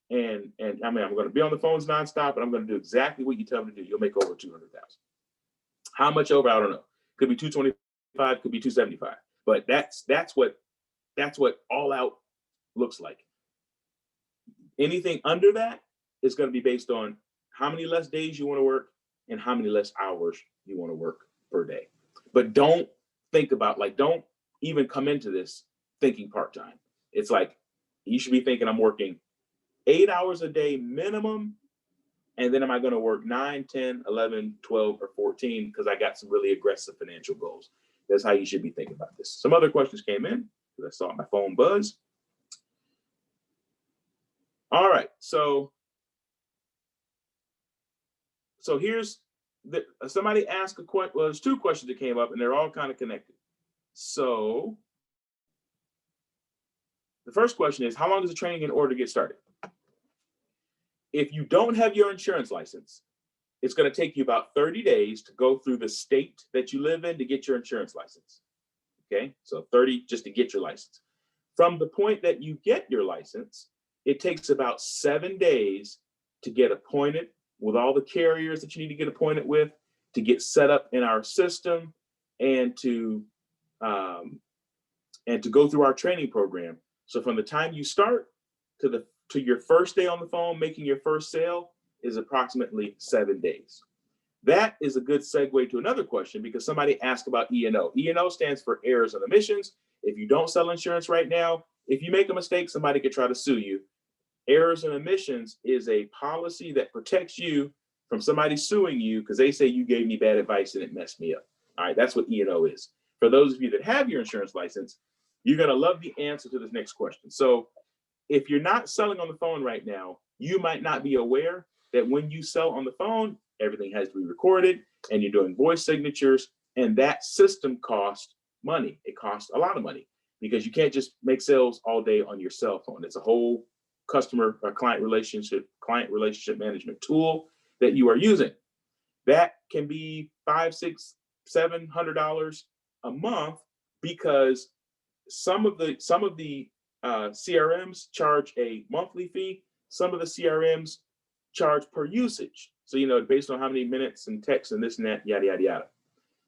and I'm going to be on the phones nonstop, and I'm going to do exactly what you tell me to do. You'll make over 200,000. How much over? I don't know. Could be 225, could be 275. But that's what all out looks like. Anything under that is going to be based on how many less days you want to work and how many less hours you want to work per day. But don't think about, don't even come into this thinking part-time. It's like, you should be thinking I'm working 8 hours a day minimum, and then am I going to work 9, 10, 11, 12, or 14 because I got some really aggressive financial goals. That's how you should be thinking about this. Some other questions came in because I saw my phone buzz. All right, so here's somebody asked a question. Well, there's 2 questions that came up, and they're all kind of connected. So the first question is, how long does the training in order to get started? If you don't have your insurance license, it's going to take you about 30 days to go through the state that you live in to get your insurance license. Okay, so 30 just to get your license. From the point that you get your license, it takes about 7 days to get appointed with all the carriers that you need to get appointed with, to get set up in our system, and to go through our training program. So from the time you start to your first day on the phone, making your first sale, is approximately 7 days. That is a good segue to another question, because somebody asked about E&O. E&O stands for errors and omissions. If you don't sell insurance right now, if you make a mistake, somebody could try to sue you. Errors and omissions is a policy that protects you from somebody suing you because they say you gave me bad advice and it messed me up. All right, that's what E&O is. For those of you that have your insurance license, you're going to love the answer to this next question. So if you're not selling on the phone right now, you might not be aware that when you sell on the phone, everything has to be recorded and you're doing voice signatures, and that system costs money. It costs a lot of money because you can't just make sales all day on your cell phone. It's a whole customer or client relationship management tool that you are using. That can be $500, $600, $700 a month, because some of the CRMs charge a monthly fee. Some of the CRMs charge per usage. So, based on how many minutes and texts and this and that, yada, yada, yada.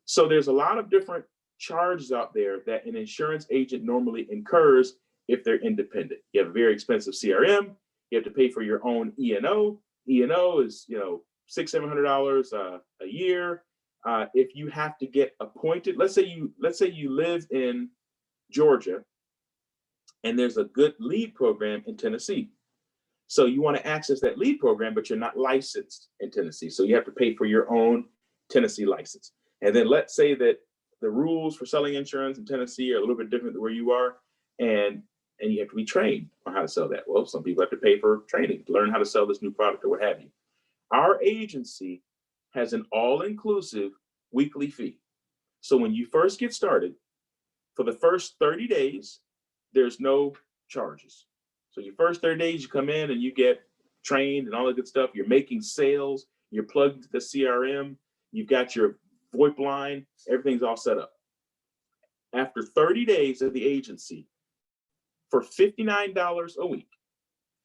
So there's a lot of different charges out there that an insurance agent normally incurs if they're independent. You have a very expensive CRM. You have to pay for your own E&O. E&O is, $600, $700 a year. If you have to get appointed, let's say you live in Georgia and there's a good lead program in Tennessee. So you want to access that lead program, but you're not licensed in Tennessee. So you have to pay for your own Tennessee license. And then let's say that the rules for selling insurance in Tennessee are a little bit different than where you are, and you have to be trained on how to sell that. Well, some people have to pay for training to learn how to sell this new product or what have you. Our agency has an all-inclusive weekly fee. So when you first get started, for the first 30 days, there's no charges. So your first 30 days, you come in and you get trained and all that good stuff. You're making sales. You're plugged into the CRM. You've got your VoIP line. Everything's all set up. After 30 days of the agency, for $59 a week,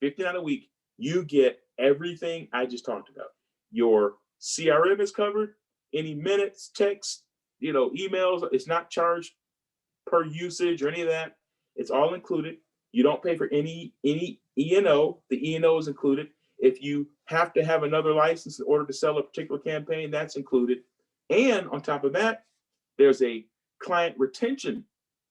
$59 a week, you get everything I just talked about. Your CRM is covered. Any minutes, texts, emails, it's not charged per usage or any of that. It's all included. You don't pay for any E&O. The E&O is included. If you have to have another license in order to sell a particular campaign, that's included. And on top of that, there's a client retention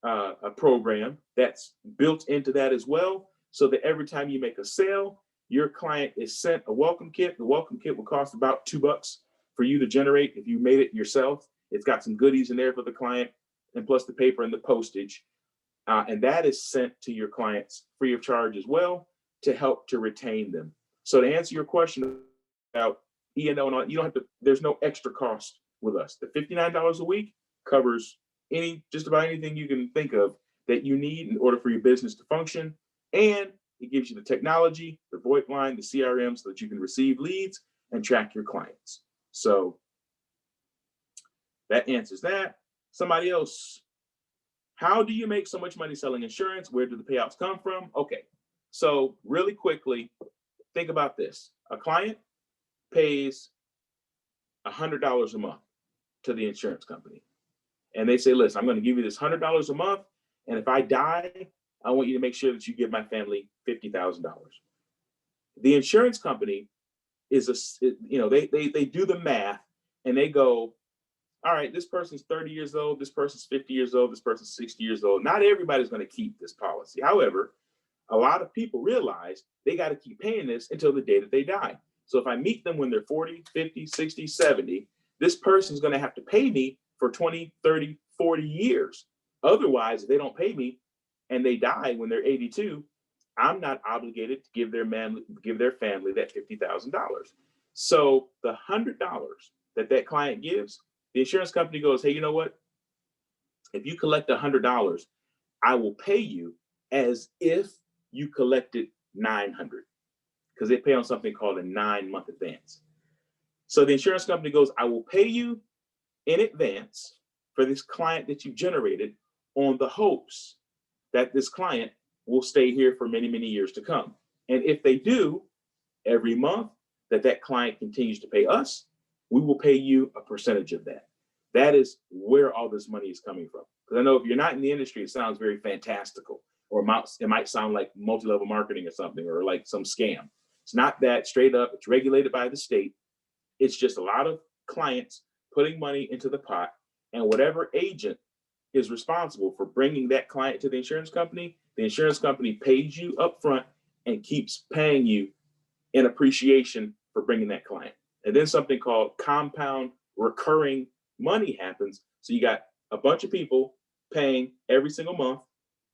a program that's built into that as well, so that every time you make a sale, your client is sent a welcome kit. The welcome kit will cost about $2 for you to generate if you made it yourself. It's got some goodies in there for the client, and plus the paper and the postage. And that is sent to your clients free of charge as well to help to retain them. So to answer your question about E&O and all, you don't have to, there's no extra cost with us. The $59 a week covers just about anything you can think of that you need in order for your business to function. And it gives you the technology, the VoIP line, the CRM, so that you can receive leads and track your clients. So that answers that. Somebody else, how do you make so much money selling insurance? Where do the payouts come from? Okay, so really quickly, think about this. A client pays $100 a month to the insurance company. And they say, listen, I'm going to give you this $100 a month. And if I die, I want you to make sure that you give my family $50,000. The insurance company is they do the math and they go, all right, this person's 30 years old, this person's 50 years old, this person's 60 years old. Not everybody's going to keep this policy. However, a lot of people realize they got to keep paying this until the day that they die. So if I meet them when they're 40, 50, 60, 70, this person's going to have to pay me for 20, 30, 40 years. Otherwise, if they don't pay me and they die when they're 82, I'm not obligated to give their family that $50,000. So the $100 that client gives, the insurance company goes, hey, you know what? If you collect $100, I will pay you as if you collected $900, because they pay on something called a 9-month advance. So the insurance company goes, I will pay you in advance for this client that you generated on the hopes that this client will stay here for many, many years to come. And if they do, every month that client continues to pay us, we will pay you a percentage of that. That is where all this money is coming from. Because I know if you're not in the industry, it sounds very fantastical, or it might sound like multi-level marketing or something, or like some scam. It's not that. Straight up. It's regulated by the state. It's just a lot of clients putting money into the pot, and whatever agent is responsible for bringing that client to the insurance company pays you up front and keeps paying you in appreciation for bringing that client. And then something called compound recurring money happens. So you got a bunch of people paying every single month,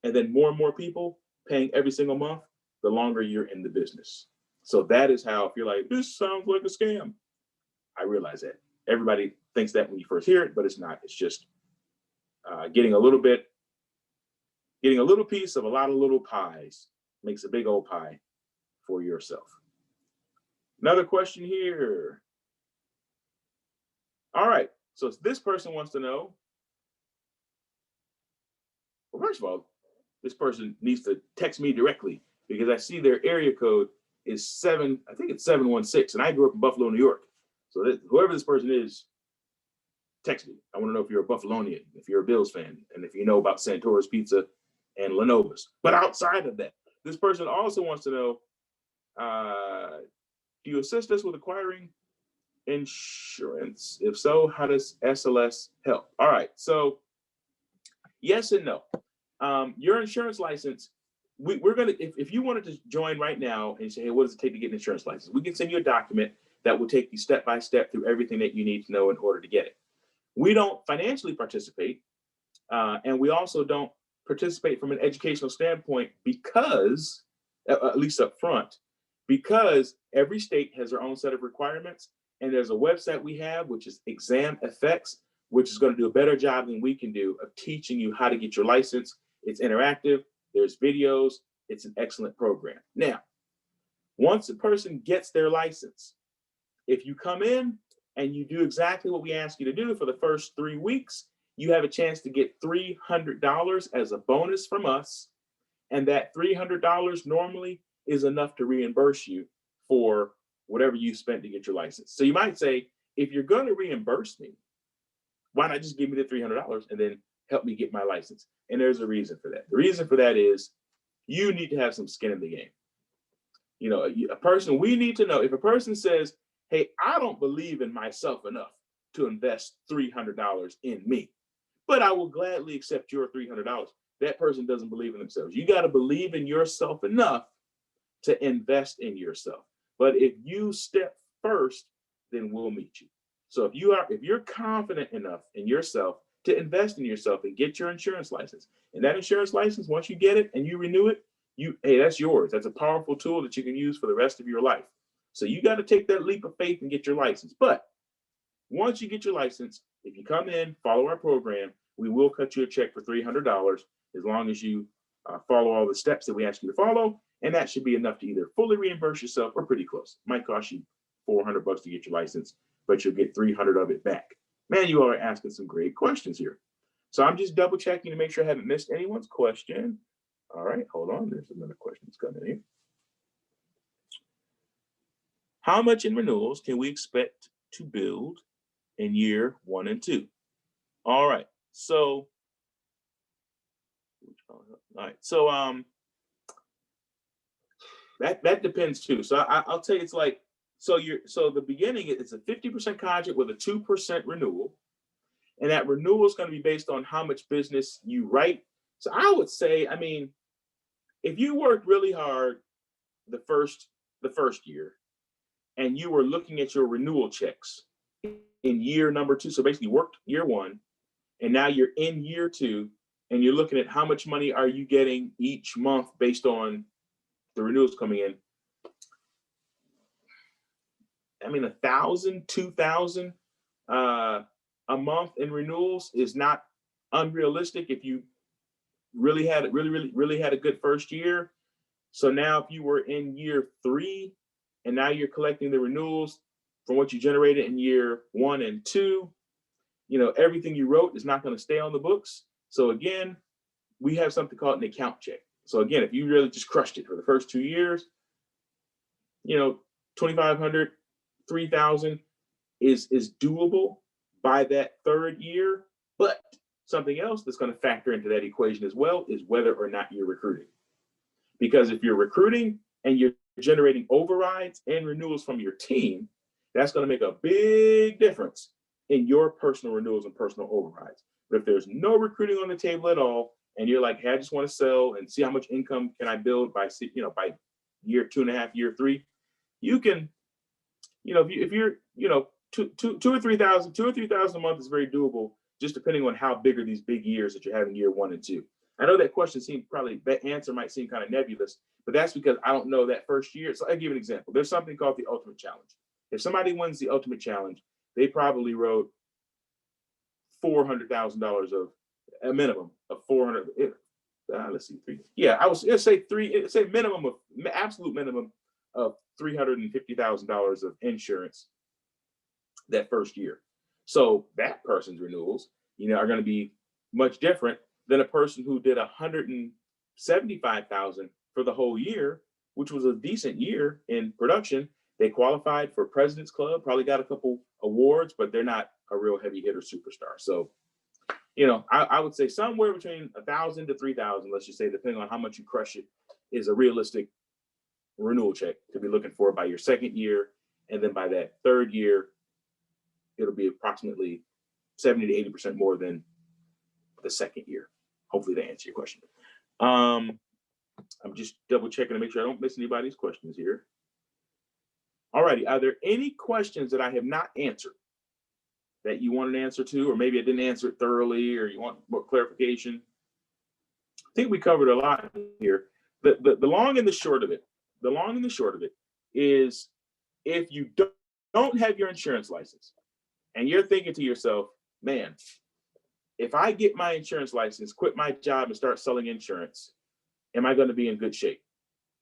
and then more and more people paying every single month the longer you're in the business. So that is how, if you're like, this sounds like a scam, I realize that. Everybody thinks that when you first hear it, but it's not. It's just getting a little piece of a lot of little pies makes a big old pie for yourself. Another question here. All right, so this person wants to know, well, first of all, this person needs to text me directly, because I see their area code is 716, and I grew up in Buffalo, New York. So whoever this person is, text me. I want to know if you're a Buffalonian, if you're a Bills fan, and if you know about Santora's Pizza and Lenovo's. But outside of that, this person also wants to know, do you assist us with acquiring insurance? If so, how does SLS help? All right, so yes and no. Your insurance license, we're gonna, if you wanted to join right now and say, hey, what does it take to get an insurance license? We can send you a document that will take you step by step through everything that you need to know in order to get it. We don't financially participate, and we also don't participate from an educational standpoint, because, at least up front, because every state has their own set of requirements, and there's a website we have, which is ExamFX, which is going to do a better job than we can do of teaching you how to get your license. It's interactive. There's videos. It's an excellent program. Now, once a person gets their license, if you come in and you do exactly what we ask you to do for the first 3 weeks, you have a chance to get $300 as a bonus from us. And that $300 normally is enough to reimburse you for whatever you spent to get your license. So you might say, if you're going to reimburse me, why not just give me the $300 and then help me get my license? And there's a reason for that. The reason for that is you need to have some skin in the game. You know, we need to know if a person says, hey, I don't believe in myself enough to invest $300 in me, but I will gladly accept your $300. That person doesn't believe in themselves. You got to believe in yourself enough to invest in yourself. But if you step first, then we'll meet you. So if you're confident enough in yourself to invest in yourself and get your insurance license, and that insurance license, once you get it and you renew it, hey, that's yours. That's a powerful tool that you can use for the rest of your life. So you got to take that leap of faith and get your license. But once you get your license, if you come in, follow our program, we will cut you a check for $300 as long as you follow all the steps that we ask you to follow. And that should be enough to either fully reimburse yourself or pretty close. It might cost you $400 to get your license, but you'll get 300 of it back. Man, you all are asking some great questions here. So I'm just double checking to make sure I haven't missed anyone's question. All right, hold on. There's another question that's coming in. How much in renewals can we expect to build in year 1 and 2? All right. So that depends too. So I'll tell you, it's like, so the beginning, it's a 50% contract with a 2% renewal. And that renewal is going to be based on how much business you write. So I would say, I mean, if you worked really hard the first year and you were looking at your renewal checks in year number 2, so basically worked year 1 and now you're in year 2 and you're looking at how much money are you getting each month based on the renewals coming in. I mean, 1,000, 2,000 a month in renewals is not unrealistic if you really had a good first year. So now if you were in year 3 and now you're collecting the renewals from what you generated in year 1 and 2, you know, everything you wrote is not going to stay on the books. So again, we have something called an account check. So again, if you really just crushed it for the first 2 years, you know, 2,500, 3,000 is doable by that 3rd year. But something else that's going to factor into that equation as well is whether or not you're recruiting. Because if you're recruiting and you're generating overrides and renewals from your team, that's going to make a big difference in your personal renewals and personal overrides. But if there's no recruiting on the table at all, and you're like, hey, I just want to sell and see how much income can I build by year 2.5, year 3, you can, you know, if you're, you know, 2,000 or 3,000 a month is very doable, just depending on how big are these big years that you're having year 1 and 2. I know that that answer might seem kind of nebulous, but that's because I don't know that first year. So I'll give you an example. There's something called the Ultimate Challenge. If somebody wins the Ultimate Challenge, they probably wrote $400,000 of a minimum of 400. Let's see, 3. Yeah, I was gonna say 3. Say absolute minimum of $350,000 of insurance that first year. So that person's renewals, you know, are going to be much different than a person who did $175,000 for the whole year, which was a decent year in production. They qualified for President's Club, probably got a couple awards, but they're not a real heavy hitter superstar. So, you know, I would say somewhere between 1,000 to 3,000, let's just say, depending on how much you crush it, is a realistic renewal check to be looking for by your 2nd year. And then by that 3rd year, it'll be approximately 70 to 80% more than the 2nd year. Hopefully that answers your question. I'm just double checking to make sure I don't miss anybody's questions here. All righty. Are there any questions that I have not answered that you want an answer to, or maybe I didn't answer it thoroughly, or you want more clarification? I think we covered a lot here. The long and the short of it, is if you don't have your insurance license and you're thinking to yourself, man, if I get my insurance license, quit my job and start selling insurance, am I going to be in good shape?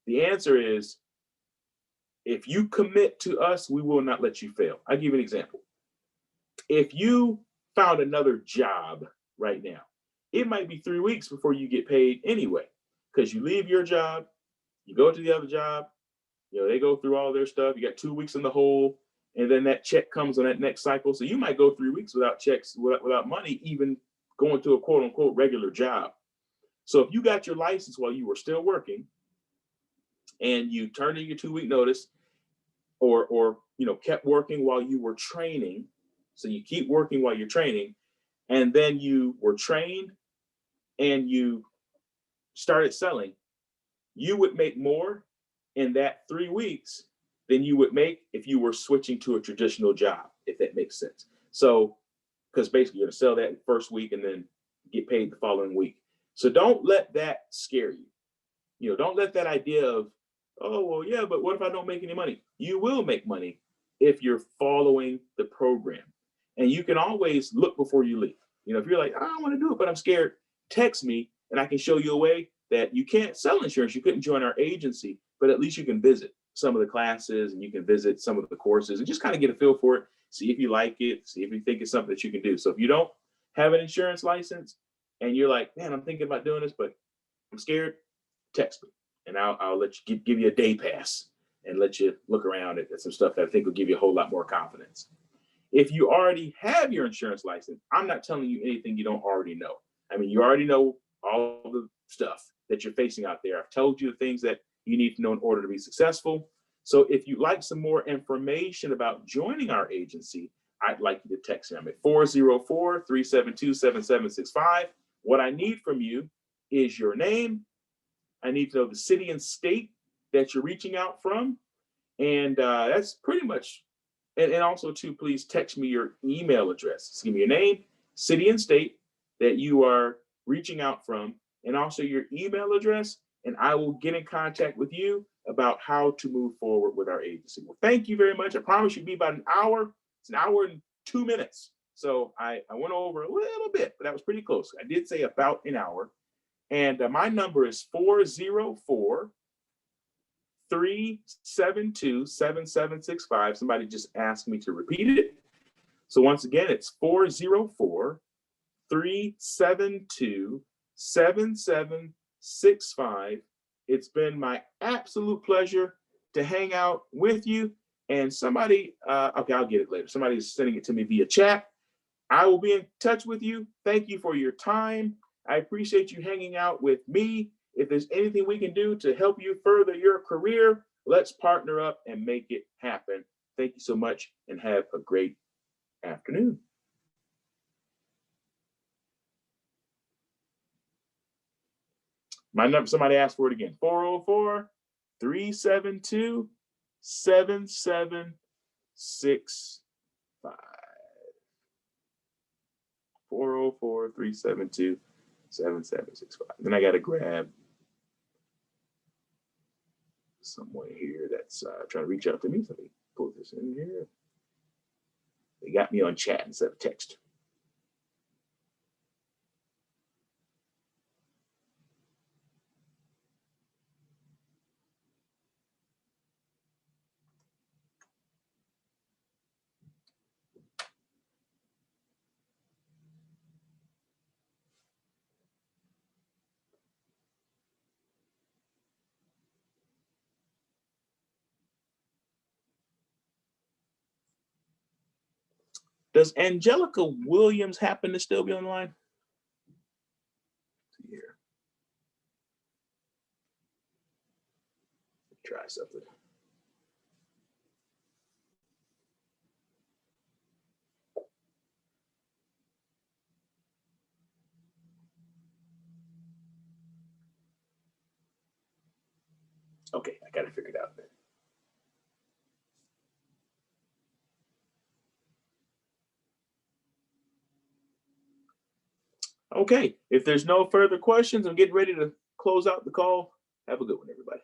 The answer is, if you commit to us, we will not let you fail. I'll give you an example. If you found another job right now, it might be 3 weeks before you get paid anyway, because you leave your job, you go to the other job, they go through all their stuff. You got 2 weeks in the hole, and then that check comes on that next cycle. So you might go 3 weeks without checks, without money, even going to a quote unquote regular job. So if you got your license while you were still working, and you turned in your 2-week notice, or kept working while you were training, so you keep working while you're training, and then you were trained and you started selling, you would make more in that 3 weeks than you would make if you were switching to a traditional job, if that makes sense. So, because basically you're going to sell that first week and then get paid the following week. So don't let that scare you. Don't let that idea of, oh, well, yeah, but what if I don't make any money? You will make money if you're following the program. And you can always look before you leave. If you're like, I don't want to do it, but I'm scared, text me and I can show you a way that you can't sell insurance. You couldn't join our agency, but at least you can visit some of the classes and you can visit some of the courses and just kind of get a feel for it. See if you like it, see if you think it's something that you can do. So if you don't have an insurance license and you're like, man, I'm thinking about doing this, but I'm scared, text me and I'll let you give you a day pass and let you look around at some stuff that I think will give you a whole lot more confidence. If you already have your insurance license, I'm not telling you anything you don't already know. I mean, you already know all the stuff that you're facing out there. I've told you the things that you need to know in order to be successful. So if you'd like some more information about joining our agency, I'd like you to text me. I'm at 404-372-7765. What I need from you is your name. I need to know the city and state that you're reaching out from. And that's pretty much, and also too, please text me your email address. So give me your name, city and state that you are reaching out from, and also your email address, and I will get in contact with you about how to move forward with our agency. Well, thank you very much. I promise you it'll be about an hour. It's an hour and 2 minutes. So I went over a little bit, but that was pretty close. I did say about an hour. And my number is 404-372-7765. Somebody just asked me to repeat it. So once again, it's 404-372-7765. It's been my absolute pleasure to hang out with you. And somebody, okay, I'll get it later. Somebody's sending it to me via chat. I will be in touch with you. Thank you for your time. I appreciate you hanging out with me. If there's anything we can do to help you further your career, let's partner up and make it happen. Thank you so much and have a great afternoon. My number, somebody asked for it again, 404-372-7765. 404-372-7765. Then I got to grab someone here that's trying to reach out to me. So let me pull this in here. They got me on chat instead of text. Does Angelica Williams happen to still be on the line? Here. Try something. Okay, I got it figured out. Okay, if there's no further questions, I'm getting ready to close out the call. Have a good one, everybody.